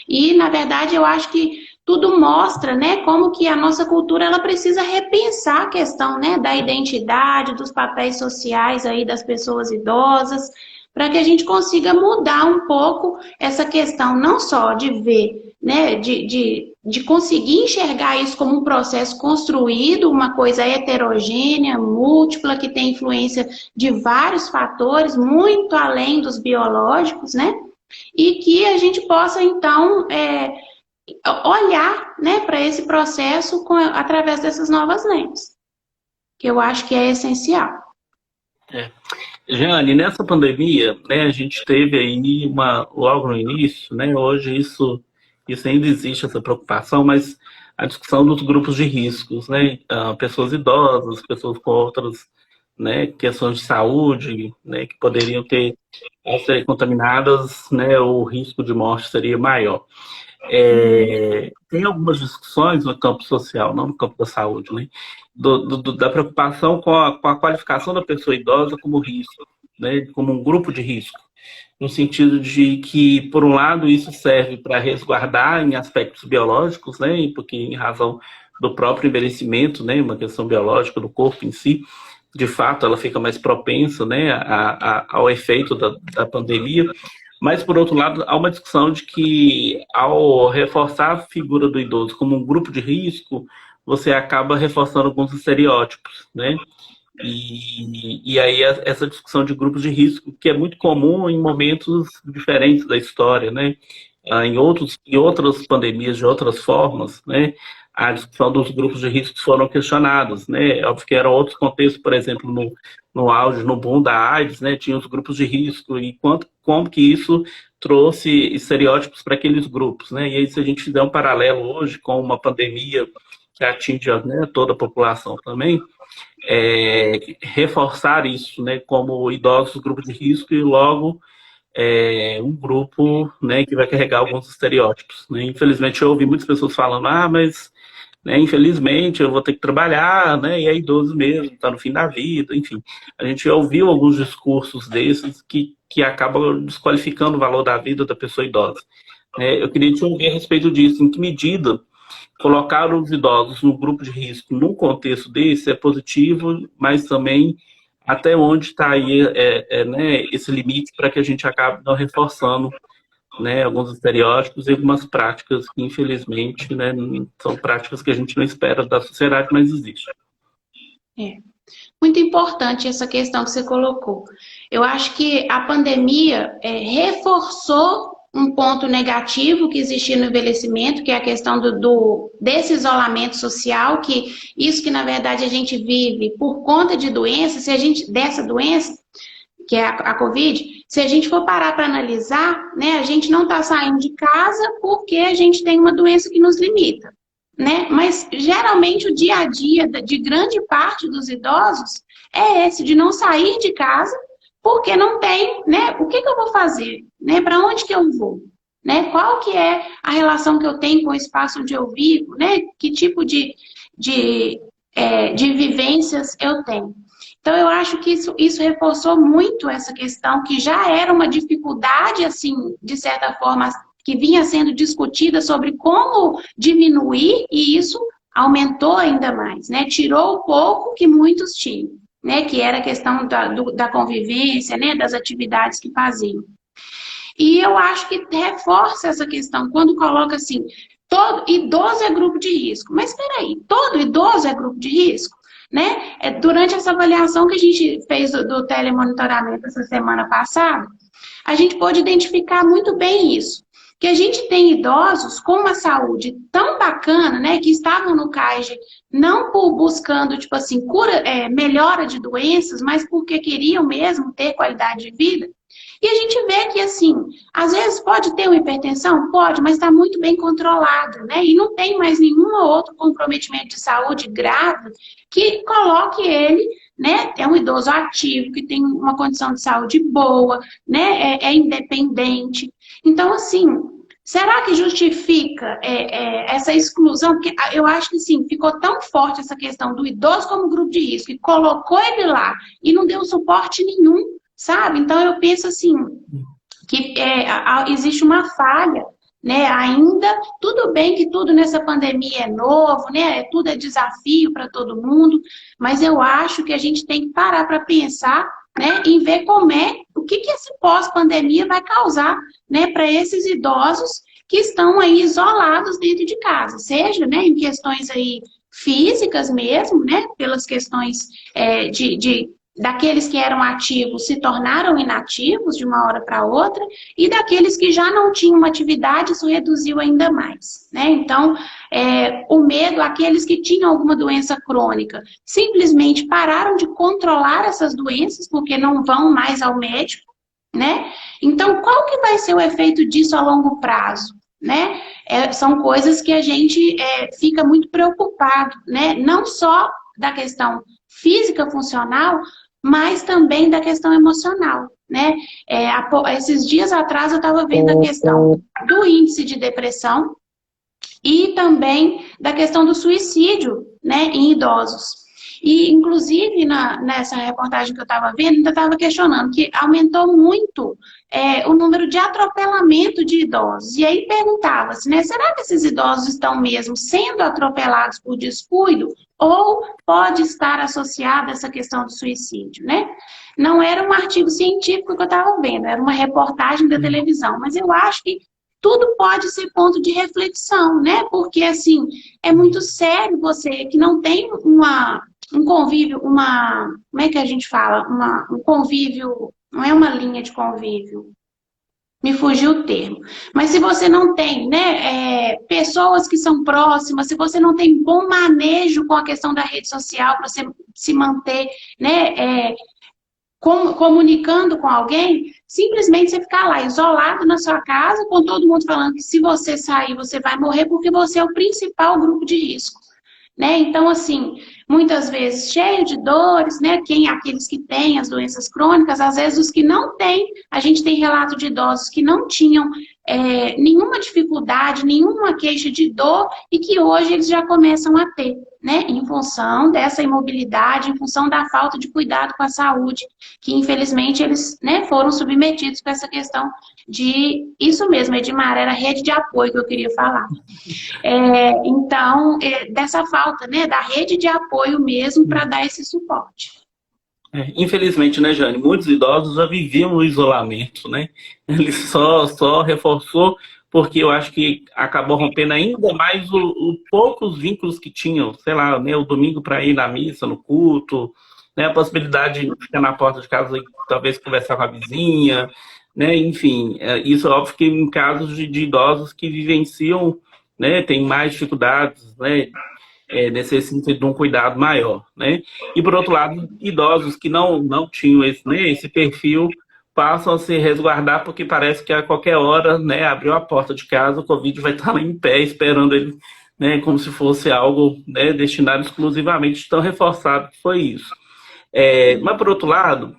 E, na verdade, eu acho que tudo mostra, né, como que a nossa cultura ela precisa repensar a questão, né, da identidade, dos papéis sociais aí das pessoas idosas, para que a gente consiga mudar um pouco essa questão, não só de ver, né, de conseguir enxergar isso como um processo construído, uma coisa heterogênea, múltipla, que tem influência de vários fatores, muito além dos biológicos, né? E que a gente possa, então, olhar, né, para esse processo através dessas novas lentes, que eu acho que é essencial. Jeane, nessa pandemia, né, a gente teve aí logo no início, né, hoje isso ainda existe, essa preocupação, mas a discussão dos grupos de riscos, né, pessoas idosas, pessoas com outras, né, questões de saúde, né, que poderiam ao serem contaminadas, né, o risco de morte seria maior. Tem algumas discussões no campo social, não no campo da saúde, né? Da preocupação com a qualificação da pessoa idosa como risco, né? Como um grupo de risco, no sentido de que, por um lado, isso serve para resguardar em aspectos biológicos, né? Porque em razão do próprio envelhecimento, né? Uma questão biológica do corpo em si, de fato, ela fica mais propensa, né? Ao efeito da pandemia. Mas, por outro lado, há uma discussão de que, ao reforçar a figura do idoso como um grupo de risco, você acaba reforçando alguns estereótipos, né? E aí essa discussão de grupos de risco, que é muito comum em momentos diferentes da história, né? Em outras pandemias de outras formas, né? A discussão dos grupos de risco foram questionados, né? Óbvio que eram outros contextos, por exemplo, no auge, no boom da AIDS, né? Tinha os grupos de risco e como que isso trouxe estereótipos para aqueles grupos, né? E aí, se a gente fizer um paralelo hoje com uma pandemia que atinge, né, toda a população também, reforçar isso, né, como idosos, grupos de risco e logo um grupo, né, que vai carregar alguns estereótipos, né? Infelizmente, eu ouvi muitas pessoas falando, mas, né, infelizmente, eu vou ter que trabalhar, né, e é idoso mesmo, está no fim da vida, enfim. A gente ouviu alguns discursos desses que acabam desqualificando o valor da vida da pessoa idosa. Eu queria te ouvir a respeito disso, em que medida colocar os idosos no grupo de risco num contexto desse é positivo, mas também até onde está aí né, esse limite para que a gente acabe não reforçando, né, alguns estereótipos e algumas práticas que, infelizmente, né, são práticas que a gente não espera da sociedade, mas existe. Muito importante essa questão que você colocou. Eu acho que a pandemia reforçou um ponto negativo que existia no envelhecimento, que é a questão desse isolamento social, que isso que na verdade a gente vive por conta de doença, dessa doença, que é a Covid, se a gente for parar para analisar, né, a gente não está saindo de casa porque a gente tem uma doença que nos limita, né? Mas geralmente o dia a dia de grande parte dos idosos é esse, de não sair de casa porque não tem, né? O que eu vou fazer? Né? Para onde que eu vou? Né? Qual que é a relação que eu tenho com o espaço onde eu vivo? Né? Que tipo de vivências eu tenho? Então, eu acho que isso reforçou muito essa questão, que já era uma dificuldade, assim, de certa forma, que vinha sendo discutida sobre como diminuir, e isso aumentou ainda mais, né? Tirou o pouco que muitos tinham, né? Que era a questão da convivência, né? Das atividades que faziam. E eu acho que reforça essa questão, quando coloca assim, todo idoso é grupo de risco. Mas espera aí, todo idoso é grupo de risco? Né? Durante essa avaliação que a gente fez do telemonitoramento essa semana passada, a gente pôde identificar muito bem isso. Que a gente tem idosos com uma saúde tão bacana, né, que estavam no CAIGE não por buscando, tipo assim, melhora de doenças, mas porque queriam mesmo ter qualidade de vida. E a gente vê que, assim, às vezes pode ter uma hipertensão? Pode, mas está muito bem controlado, né? E não tem mais nenhum outro comprometimento de saúde grave que coloque ele, né? É um idoso ativo, que tem uma condição de saúde boa, né? É independente. Então, assim, será que justifica essa exclusão? Porque eu acho que, sim, ficou tão forte essa questão do idoso como grupo de risco, e colocou ele lá e não deu suporte nenhum, sabe? Então, eu penso assim, que existe uma falha, né? Ainda, tudo bem que tudo nessa pandemia é novo, né? Tudo é desafio para todo mundo, mas eu acho que a gente tem que parar para pensar, né? Em ver o que esse pós-pandemia vai causar, né? Para esses idosos que estão aí isolados dentro de casa, seja, né? Em questões aí físicas mesmo, né? Pelas questões daqueles que eram ativos se tornaram inativos de uma hora para outra, e daqueles que já não tinham uma atividade, isso reduziu ainda mais, né? Então, o medo, aqueles que tinham alguma doença crônica, simplesmente pararam de controlar essas doenças, porque não vão mais ao médico, né? Então, qual que vai ser o efeito disso a longo prazo? Né? São coisas que a gente fica muito preocupado, né? Não só da questão física funcional, mas também da questão emocional, né? Esses dias atrás eu estava vendo a questão do índice de depressão e também da questão do suicídio, né, em idosos. E, inclusive, nessa reportagem que eu estava vendo, ainda estava questionando que aumentou muito o número de atropelamento de idosos. E aí perguntava-se, né, será que esses idosos estão mesmo sendo atropelados por descuido ou pode estar associada essa questão do suicídio, né? Não era um artigo científico que eu estava vendo, era uma reportagem da televisão, mas eu acho que tudo pode ser ponto de reflexão, né? Porque, assim, é muito sério você que não tem um convívio, como é que a gente fala? Um convívio, não é uma linha de convívio, me fugiu o termo. Mas se você não tem, né, pessoas que são próximas, se você não tem bom manejo com a questão da rede social para você se manter, né, comunicando com alguém, simplesmente você ficar lá isolado na sua casa, com todo mundo falando que se você sair, você vai morrer porque você é o principal grupo de risco, né? Então, assim, muitas vezes cheio de dores, né? Aqueles que têm as doenças crônicas, às vezes os que não têm, a gente tem relato de idosos que não tinham nenhuma dificuldade, nenhuma queixa de dor e que hoje eles já começam a ter, né? Em função dessa imobilidade, em função da falta de cuidado com a saúde, que infelizmente eles, né, foram submetidos para essa questão isso mesmo, Edmar, era rede de apoio que eu queria falar. Então, dessa falta, né, da rede de apoio mesmo para dar esse suporte. Infelizmente, né, Jane, muitos idosos já viviam no isolamento, né? Ele só reforçou porque eu acho que acabou rompendo ainda mais os poucos vínculos que tinham, sei lá, né, o domingo para ir na missa, no culto, né, a possibilidade de ficar na porta de casa e talvez conversar com a vizinha, né, enfim, isso é óbvio que em casos de idosos que vivenciam, né, tem mais dificuldades, né, necessitam de um cuidado maior, né? E, por outro lado, idosos que não tinham esse perfil passam a se resguardar porque parece que a qualquer hora, né, abriu a porta de casa, o Covid vai estar lá em pé esperando ele, né, como se fosse algo, né, destinado exclusivamente, tão reforçado que foi isso. Mas, por outro lado,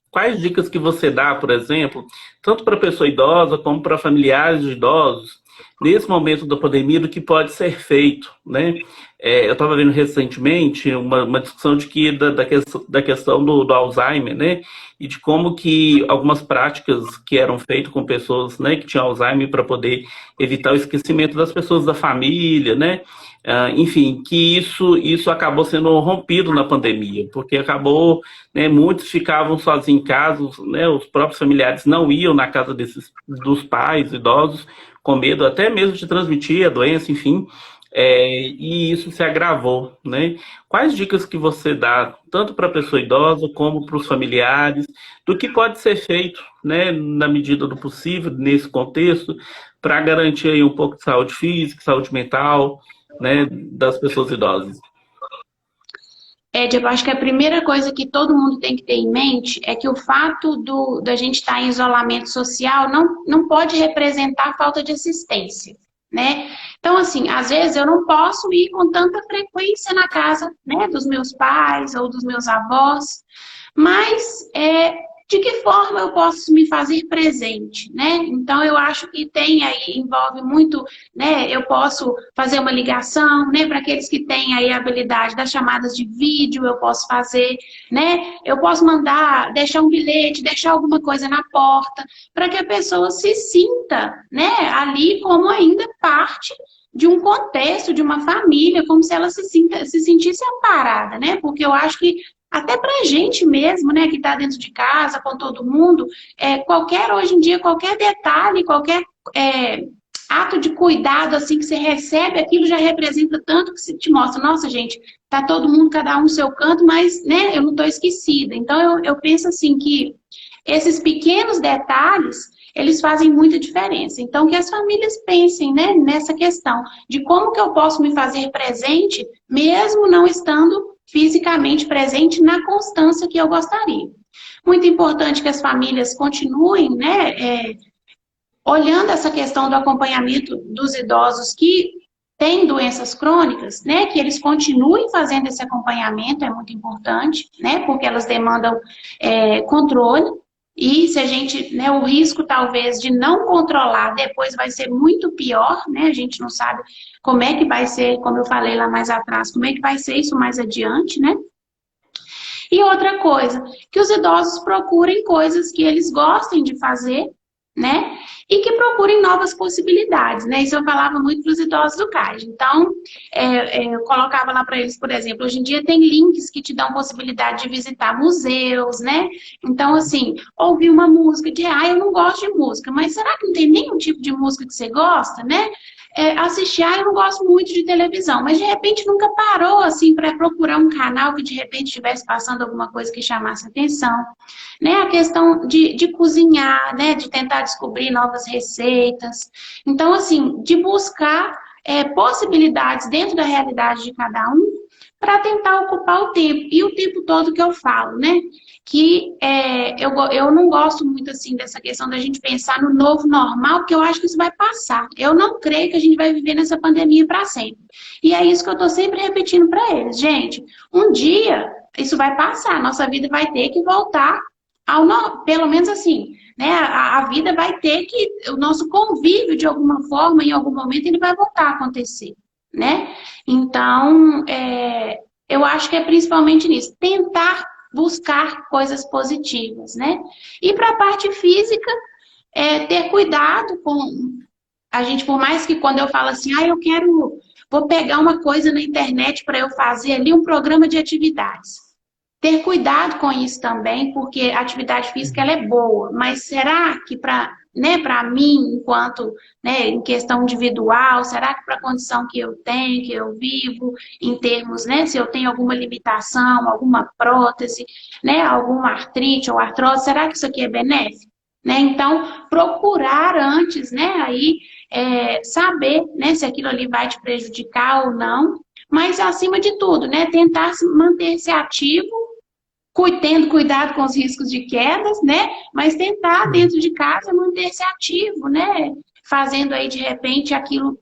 quais dicas que você dá, por exemplo, tanto para pessoa idosa como para familiares de idosos, nesse momento da pandemia, do que pode ser feito, né? Eu estava vendo recentemente uma discussão de que da questão do Alzheimer, né? E de como que algumas práticas que eram feitas com pessoas, né, que tinham Alzheimer para poder evitar o esquecimento das pessoas da família, né? Enfim, que isso acabou sendo rompido na pandemia, porque acabou, né, muitos ficavam sozinhos em casa, né, os próprios familiares não iam na casa dos pais idosos, com medo até mesmo de transmitir a doença, enfim, e isso se agravou, né? Quais dicas que você dá, tanto para a pessoa idosa como para os familiares, do que pode ser feito, né, na medida do possível, nesse contexto, para garantir aí um pouco de saúde física, saúde mental, né, das pessoas idosas? Ed, eu acho que a primeira coisa que todo mundo tem que ter em mente é que o fato da gente estar em isolamento social não pode representar falta de assistência, né? Então, assim, às vezes eu não posso ir com tanta frequência na casa, né, dos meus pais ou dos meus avós, mas de que forma eu posso me fazer presente, né? Então, eu acho que tem aí, envolve muito, né? Eu posso fazer uma ligação, né? Para aqueles que têm aí a habilidade das chamadas de vídeo, eu posso fazer, né? Eu posso mandar, deixar um bilhete, deixar alguma coisa na porta, para que a pessoa se sinta, né? Ali como ainda parte de um contexto, de uma família, como se ela se sentisse amparada, né? Porque eu acho que até para a gente mesmo, né, que está dentro de casa, com todo mundo, hoje em dia, qualquer detalhe, qualquer ato de cuidado, assim, que você recebe, aquilo já representa tanto que se te mostra, nossa, gente, tá todo mundo, cada um no seu canto, mas, né, eu não estou esquecida. Então, eu penso, assim, que esses pequenos detalhes, eles fazem muita diferença. Então, que as famílias pensem, né, nessa questão de como que eu posso me fazer presente, mesmo não estando fisicamente presente na constância que eu gostaria. Muito importante que as famílias continuem, né, olhando essa questão do acompanhamento dos idosos que têm doenças crônicas, né, que eles continuem fazendo esse acompanhamento, é muito importante, né, porque elas demandam controle. E se a gente, né, o risco talvez de não controlar depois vai ser muito pior, né? A gente não sabe como é que vai ser, como eu falei lá mais atrás, como é que vai ser isso mais adiante, né? E outra coisa, que os idosos procurem coisas que eles gostem de fazer, né? E que procurem novas possibilidades, né? Isso eu falava muito para os idosos do CAIS. Então, eu colocava lá para eles, por exemplo, hoje em dia tem links que te dão possibilidade de visitar museus, né? Então, assim, ouvir uma música eu não gosto de música, mas será que não tem nenhum tipo de música que você gosta, né? Assistir, eu não gosto muito de televisão, mas de repente nunca parou, assim, para procurar um canal que de repente estivesse passando alguma coisa que chamasse atenção, né? A questão de cozinhar, né? De tentar descobrir novas receitas. Então, assim, de buscar possibilidades dentro da realidade de cada um para tentar ocupar o tempo. E o tempo todo que eu falo, né? Que eu não gosto muito, assim, dessa questão da gente pensar no novo normal, porque eu acho que isso vai passar. Eu não creio que a gente vai viver nessa pandemia para sempre. E é isso que eu estou sempre repetindo para eles. Gente, um dia isso vai passar, nossa vida vai ter que voltar pelo menos assim, né? A vida vai ter que, o nosso convívio de alguma forma, em algum momento, ele vai voltar a acontecer, né? Então, eu acho que é principalmente nisso, tentar buscar coisas positivas, né? E para a parte física, ter cuidado com a gente, por mais que quando eu falo assim, vou pegar uma coisa na internet para eu fazer ali um programa de atividades. Ter cuidado com isso também, porque a atividade física ela é boa, mas será que para mim, enquanto, né, em questão individual, será que para a condição que eu tenho, que eu vivo, em termos, né, se eu tenho alguma limitação, alguma prótese, né, alguma artrite ou artrose, será que isso aqui é benéfico? Né? Então, procurar antes, né, aí, saber, né, se aquilo ali vai te prejudicar ou não, mas acima de tudo, né, tentar manter-se ativo, tendo cuidado com os riscos de quedas, né? Mas tentar dentro de casa manter-se ativo, né? Fazendo aí de repente aquilo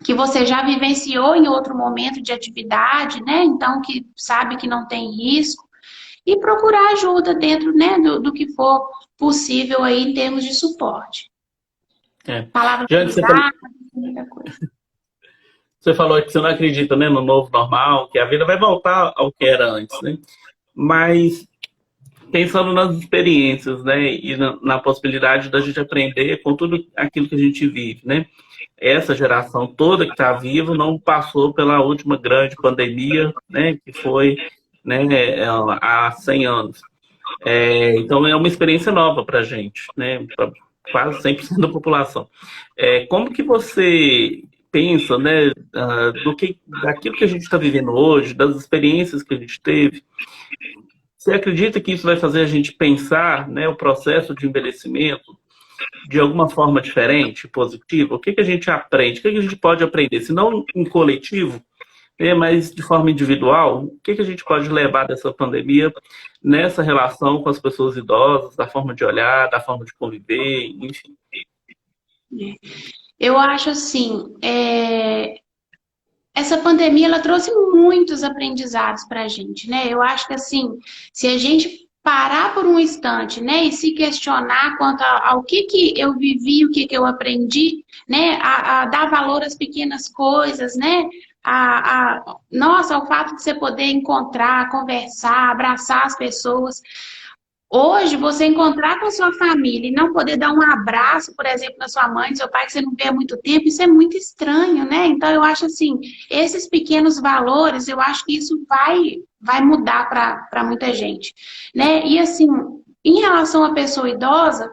que você já vivenciou em outro momento de atividade, né? Então que sabe que não tem risco e procurar ajuda dentro, né, do que for possível aí em termos de suporte. É. Palavras Jane, cruzadas, muita coisa. você falou que você não acredita, né, no novo normal, que a vida vai voltar ao que era antes, né? Mas pensando nas experiências, né, e na possibilidade da gente aprender com tudo aquilo que a gente vive, né? Essa geração toda que está viva não passou pela última grande pandemia, né, que foi, né, há 100 anos. Então é uma experiência nova para a gente, né, para quase 100% da população. Como que você pensa, né, daquilo que a gente está vivendo hoje, das experiências que a gente teve, você acredita que isso vai fazer a gente pensar, né, o processo de envelhecimento de alguma forma diferente, positiva? O que que a gente aprende? O que que a gente pode aprender? Se não em coletivo, né, mas de forma individual, o que que a gente pode levar dessa pandemia nessa relação com as pessoas idosas, da forma de olhar, da forma de conviver, enfim. Eu acho assim, essa pandemia ela trouxe muitos aprendizados para a gente, né? Eu acho que assim, se a gente parar por um instante, né, e se questionar quanto ao que eu vivi, o que eu aprendi, né, a dar valor às pequenas coisas, né, nossa, ao fato de você poder encontrar, conversar, abraçar as pessoas. Hoje, você encontrar com a sua família e não poder dar um abraço, por exemplo, na sua mãe, seu pai, que você não vê há muito tempo, isso é muito estranho, né? Então, eu acho assim, esses pequenos valores, eu acho que isso vai mudar para muita gente, né? E assim, em relação à pessoa idosa,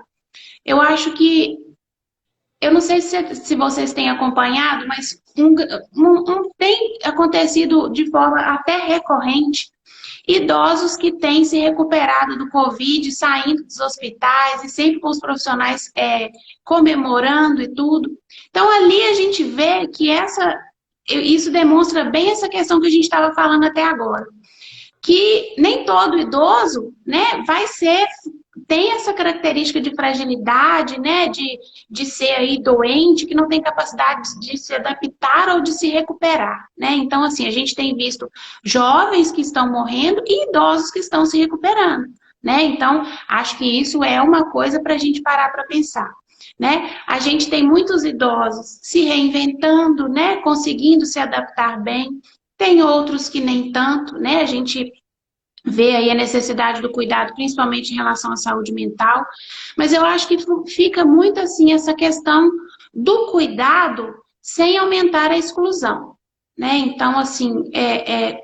eu acho que, eu não sei se vocês têm acompanhado, mas tem acontecido de forma até recorrente idosos que têm se recuperado do Covid, saindo dos hospitais e sempre com os profissionais comemorando e tudo. Então, ali a gente vê que isso demonstra bem essa questão que a gente estava falando até agora. Que nem todo idoso, né, tem essa característica de fragilidade, né, de ser aí doente, que não tem capacidade de se adaptar ou de se recuperar, né? Então, assim, a gente tem visto jovens que estão morrendo e idosos que estão se recuperando, né? Então, acho que isso é uma coisa para a gente parar para pensar, né? A gente tem muitos idosos se reinventando, né, conseguindo se adaptar bem, tem outros que nem tanto, né? A gente vê aí a necessidade do cuidado, principalmente em relação à saúde mental, mas eu acho que fica muito assim essa questão do cuidado sem aumentar a exclusão, né? Então, assim,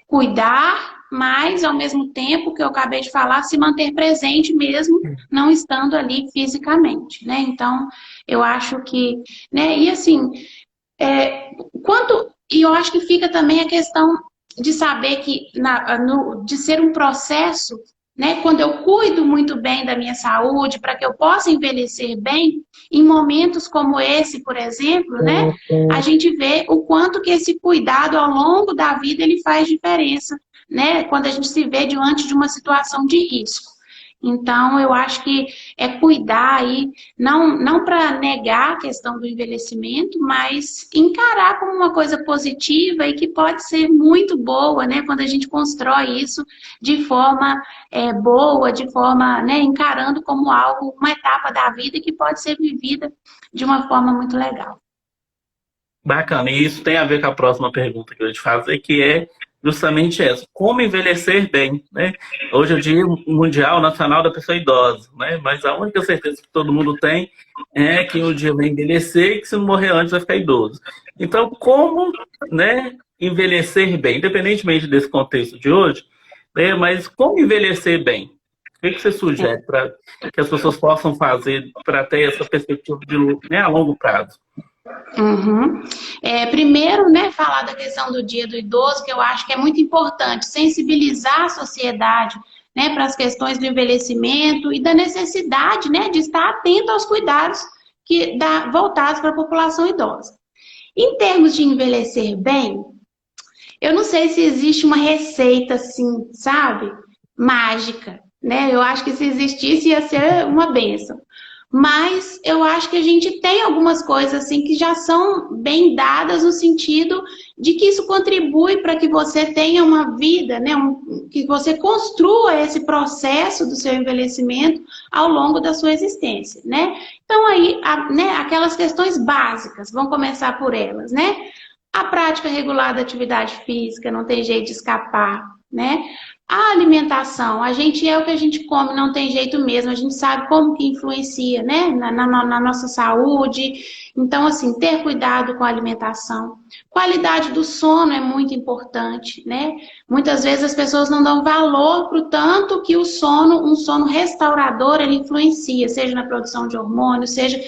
cuidar, mas ao mesmo tempo que eu acabei de falar, se manter presente mesmo, não estando ali fisicamente, né? Então, eu acho que, né? E assim, e eu acho que fica também a questão de saber que, de ser um processo, né? Quando eu cuido muito bem da minha saúde, para que eu possa envelhecer bem, em momentos como esse, por exemplo, né? A gente vê o quanto que esse cuidado ao longo da vida ele faz diferença, né? Quando a gente se vê diante de uma situação de risco. Então, eu acho que é cuidar aí, não para negar a questão do envelhecimento, mas encarar como uma coisa positiva e que pode ser muito boa, né? Quando a gente constrói isso de forma boa, de forma, né, encarando como algo, uma etapa da vida que pode ser vivida de uma forma muito legal. Bacana, e isso tem a ver com a próxima pergunta que eu ia te fazer, que é justamente essa: como envelhecer bem, né? Hoje é o Dia Mundial Nacional da Pessoa Idosa, né? Mas a única certeza que todo mundo tem é que um dia vai envelhecer e que se não morrer antes vai ficar idoso. Então, como, né, envelhecer bem, independentemente desse contexto de hoje, né, mas como envelhecer bem? O que você sugere para que as pessoas possam fazer para ter essa perspectiva de, né, a longo prazo? Uhum. Primeiro, né, falar da questão do Dia do Idoso, que eu acho que é muito importante, sensibilizar a sociedade, né, para as questões do envelhecimento e da necessidade, né, de estar atento aos cuidados voltados para a população idosa. Em termos de envelhecer bem, eu não sei se existe uma receita assim, sabe, mágica, né? Eu acho que se existisse ia ser uma bênção. Mas eu acho que a gente tem algumas coisas assim que já são bem dadas no sentido de que isso contribui para que você tenha uma vida, né? Que você construa esse processo do seu envelhecimento ao longo da sua existência, né? Então, Então aí, né, aquelas questões básicas, vamos começar por elas, né? A prática regular da atividade física, não tem jeito de escapar, né? A alimentação, a gente é o que a gente come, não tem jeito mesmo, a gente sabe como que influencia, né, na nossa saúde. Então, assim, ter cuidado com a alimentação. Qualidade do sono é muito importante, né? Muitas vezes as pessoas não dão valor para o tanto que o sono, um sono restaurador, ele influencia, seja na produção de hormônios, seja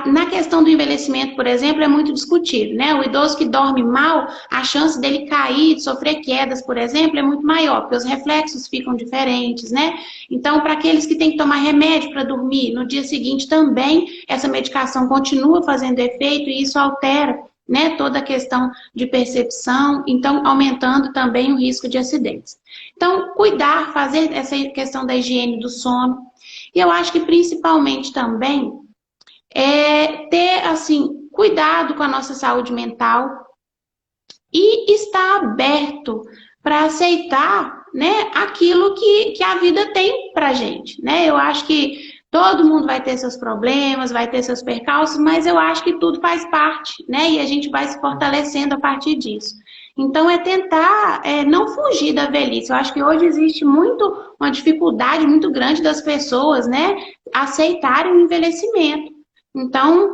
na questão do envelhecimento, por exemplo, é muito discutido, né? O idoso que dorme mal, a chance dele cair, de sofrer quedas, por exemplo, é muito maior, porque os reflexos ficam diferentes, né? Então, para aqueles que têm que tomar remédio para dormir, no dia seguinte também essa medicação continua fazendo efeito e isso altera, né, toda a questão de percepção, então aumentando também o risco de acidentes. Então, cuidar, fazer essa questão da higiene do sono. E eu acho que principalmente também ter, assim, cuidado com a nossa saúde mental e estar aberto para aceitar, né, aquilo que a vida tem pra gente, né? Eu acho que todo mundo vai ter seus problemas, vai ter seus percalços, mas eu acho que tudo faz parte, né? E a gente vai se fortalecendo a partir disso. Então, é tentar não fugir da velhice. Eu acho que hoje existe uma dificuldade muito grande das pessoas, né, aceitarem o envelhecimento. Então,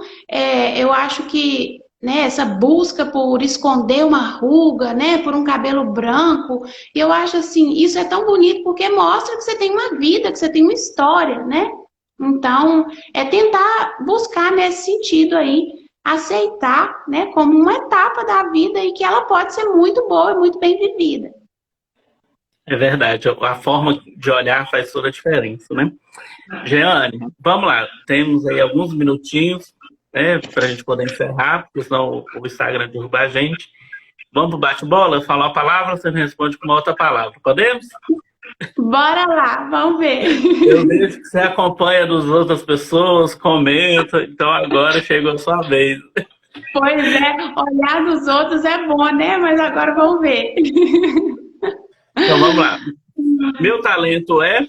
eu acho que, né, essa busca por esconder uma ruga, né, por um cabelo branco, eu acho assim, isso é tão bonito porque mostra que você tem uma vida, que você tem uma história, né? Então, é tentar buscar nesse sentido aí, aceitar, né, como uma etapa da vida e que ela pode ser muito boa e muito bem vivida. É verdade, a forma de olhar faz toda a diferença, né? Jeane, vamos lá, temos aí alguns minutinhos, né, para a gente poder encerrar, porque senão o Instagram derruba a gente. Vamos para o bate-bola? Falar a palavra, você me responde com uma outra palavra. Podemos? Bora lá, vamos ver. Eu vejo que você acompanha das outras pessoas, comenta, então agora chegou a sua vez. Pois é, olhar dos outros é bom, né? Mas agora vamos ver. Então vamos lá. Meu talento é?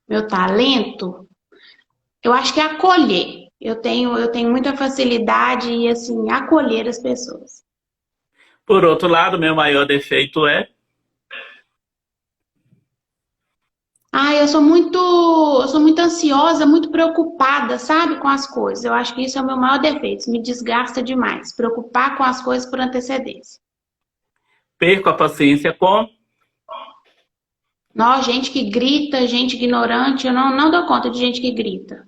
Meu talento? Eu acho que é acolher. Eu tenho muita facilidade em, assim, acolher as pessoas. Por outro lado, meu maior defeito é? Eu sou muito ansiosa, muito preocupada, sabe, com as coisas. Eu acho que isso é o meu maior defeito. Isso me desgasta demais. Preocupar com as coisas por antecedência. Perco a paciência com? Nós, gente que grita, gente ignorante, eu não dou conta de gente que grita.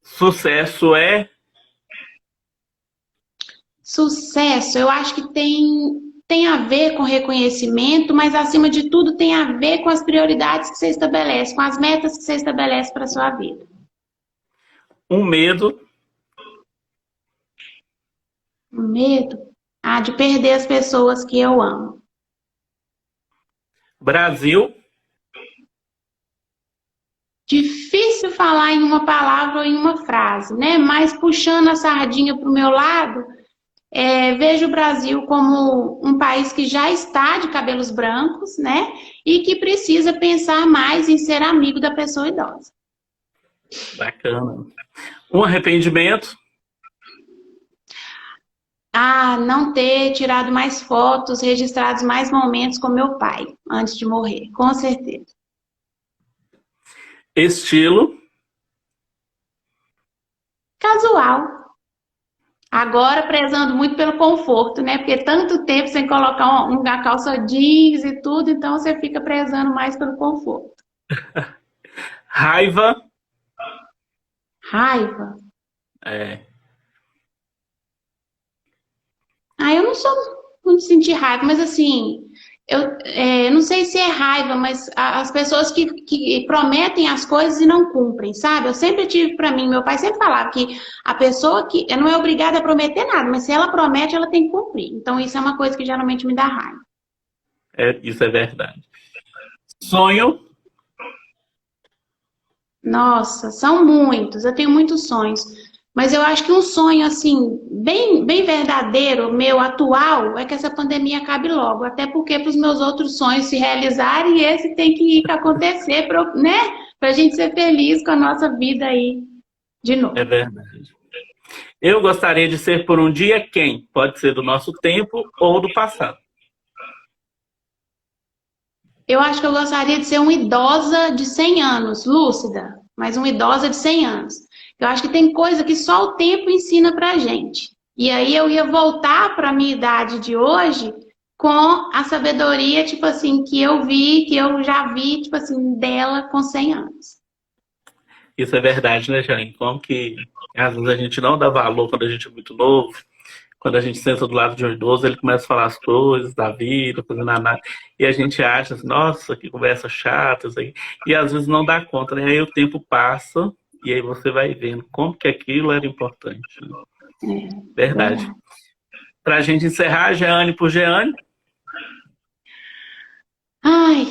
Sucesso é? Sucesso, eu acho que tem a ver com reconhecimento, mas acima de tudo tem a ver com as prioridades que você estabelece, com as metas que você estabelece para a sua vida. Um medo? O medo, de perder as pessoas que eu amo. Brasil? Difícil falar em uma palavra ou em uma frase, né? Mas puxando a sardinha para o meu lado, vejo o Brasil como um país que já está de cabelos brancos, né? E que precisa pensar mais em ser amigo da pessoa idosa. Bacana. Um arrependimento? Não ter tirado mais fotos, registrado mais momentos com meu pai antes de morrer, com certeza. Estilo? Casual. Agora prezando muito pelo conforto, né? Porque tanto tempo sem colocar uma calça jeans e tudo, então você fica prezando mais pelo conforto. Raiva? Raiva. É. Eu não sou muito de sentir raiva, mas assim, eu não sei se é raiva, mas as pessoas que prometem as coisas e não cumprem, sabe? Eu sempre tive para mim, meu pai sempre falava que a pessoa que não é obrigada a prometer nada, mas se ela promete, ela tem que cumprir. Então isso é uma coisa que geralmente me dá raiva. Isso é verdade. Sonho? Nossa, são muitos, eu tenho muitos sonhos. Mas eu acho que um sonho, assim, bem, bem verdadeiro, meu, atual, é que essa pandemia acabe logo. Até porque para os meus outros sonhos se realizarem, esse tem que acontecer, né? pra gente ser feliz com a nossa vida aí de É novo. verdade. Eu gostaria de ser por um dia quem? Pode ser do nosso tempo ou do passado. Eu acho que eu gostaria de ser uma idosa de 100 anos, lúcida, mas uma idosa de 100 anos. Eu acho que tem coisa que só o tempo ensina pra gente. E aí eu ia voltar para a minha idade de hoje com a sabedoria, tipo assim, que eu vi, que eu já vi, tipo assim, dela com 100 anos. Isso é verdade, né, Jane? Como que às vezes a gente não dá valor quando a gente é muito novo. Quando a gente senta do lado de um idoso, ele começa a falar as coisas da vida, fazendo nada. E a gente acha assim, nossa, que conversa chata, isso aí. E às vezes não dá conta, né? Aí o tempo passa e aí você vai vendo como que aquilo era importante, né? É, Verdade. verdade. Pra gente encerrar, Jeane por Jeane. Ai,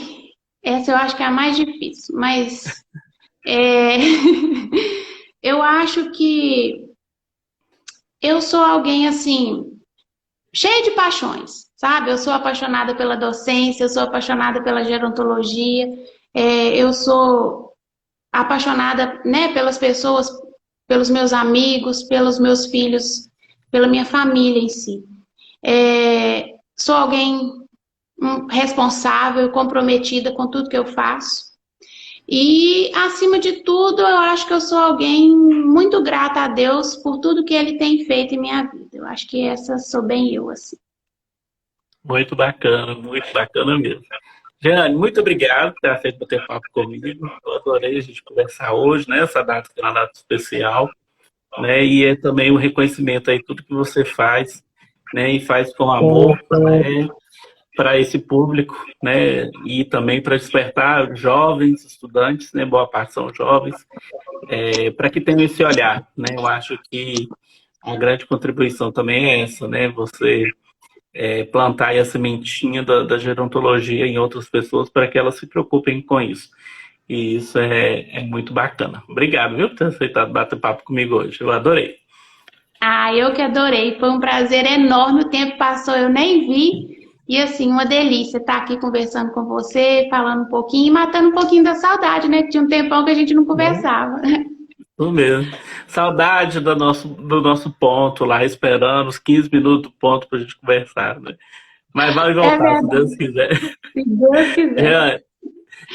essa eu acho que é a mais difícil, mas é, eu acho que eu sou alguém assim, cheia de paixões, sabe? Eu sou apaixonada pela docência, eu sou apaixonada pela gerontologia, eu sou apaixonada, né, pelas pessoas, pelos meus amigos, pelos meus filhos, pela minha família em si. Sou alguém responsável, comprometida com tudo que eu faço. E, acima de tudo, eu acho que eu sou alguém muito grata a Deus por tudo que Ele tem feito em minha vida. Eu acho que essa sou bem eu, assim. Muito bacana mesmo. Jeane, muito obrigado por ter aceito bater papo comigo. Eu adorei a gente conversar hoje, né? Essa data que é uma data especial, né? E é também um reconhecimento aí tudo que você faz, né? E faz com amor, né? Para esse público, né? E também para despertar jovens, estudantes, né? Boa parte são jovens, para que tenham esse olhar, né? Eu acho que a grande contribuição também é essa, né? Você plantar aí a sementinha da gerontologia em outras pessoas para que elas se preocupem com isso. E isso é muito bacana. Obrigado, viu, por ter aceitado bater papo comigo hoje. Eu adorei. Ah, eu que adorei. Foi um prazer enorme. O tempo passou, eu nem vi. E assim, uma delícia estar aqui conversando com você, falando um pouquinho e matando um pouquinho da saudade, né? Que tinha um tempão que a gente não conversava. Isso mesmo. Saudade do nosso ponto lá, esperando os 15 minutos do ponto para a gente conversar, né? Mas vai É voltar, se verdade, Deus quiser. se Deus quiser. Jean,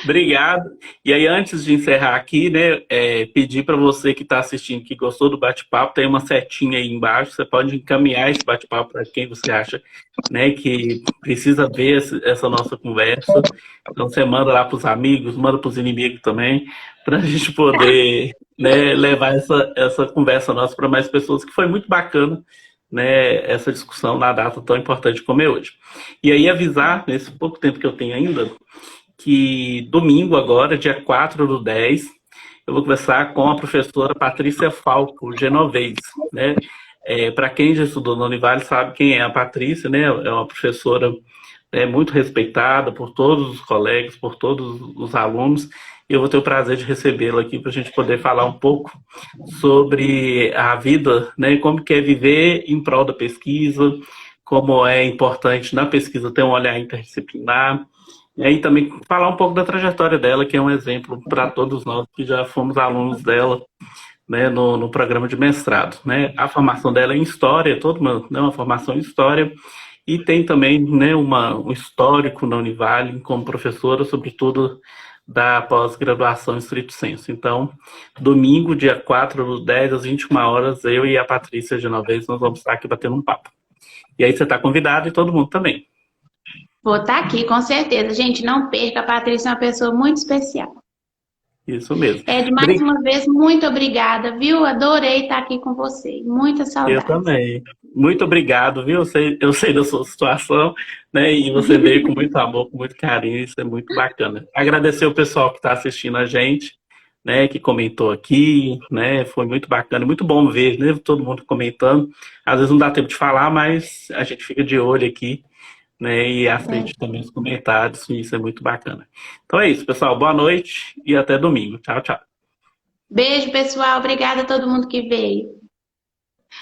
obrigado. E aí, antes de encerrar aqui, né, pedir para você que está assistindo, que gostou do bate-papo, tem uma setinha aí embaixo, você pode encaminhar esse bate-papo para quem você acha, né, que precisa ver essa nossa conversa. Então, você manda lá para os amigos, manda para os inimigos também, para a gente poder, né, levar essa conversa nossa para mais pessoas, que foi muito bacana, né, essa discussão na data tão importante como é hoje. E aí, avisar, nesse pouco tempo que eu tenho ainda, que domingo agora, dia 4/10, eu vou conversar com a professora Patrícia Falco Genovez, né? Para quem já estudou no Univale sabe quem é a Patrícia, né? É uma professora muito respeitada por todos os colegas, por todos os alunos, e eu vou ter o prazer de recebê-la aqui para a gente poder falar um pouco sobre a vida, né? Como que é viver em prol da pesquisa, como é importante na pesquisa ter um olhar interdisciplinar, e aí também falar um pouco da trajetória dela, que é um exemplo para todos nós que já fomos alunos dela, né, no programa de mestrado, né? A formação dela é em História, toda uma formação em História, e tem também, né, um histórico na Univale como professora, sobretudo da pós-graduação em Stricto Sensu. Então, domingo, dia 4/10, às 21 horas, eu e a Patrícia Genovez, nós vamos estar aqui batendo um papo. E aí você está convidado e todo mundo também. Vou estar aqui, com certeza. Gente, não perca, a Patrícia é uma pessoa muito especial. Isso mesmo. Ed, mais uma vez, muito obrigada, viu? Adorei estar aqui com você. Muitas Eu saudades. também. Muito obrigado, viu? Eu sei da sua situação, né? E você veio com muito amor, com muito carinho, isso é muito bacana. Agradecer o pessoal que está assistindo a gente, né? Que comentou aqui, né? Foi muito bacana, muito bom ver, né? Todo mundo comentando. Às vezes não dá tempo de falar, mas a gente fica de olho aqui, né? E assiste também os comentários, e isso é muito bacana. Então é isso, pessoal. Boa noite e até domingo. Tchau, tchau. Beijo, pessoal. Obrigada a todo mundo que veio.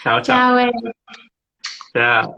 Tchau, tchau. Tchau, Ed. Tchau.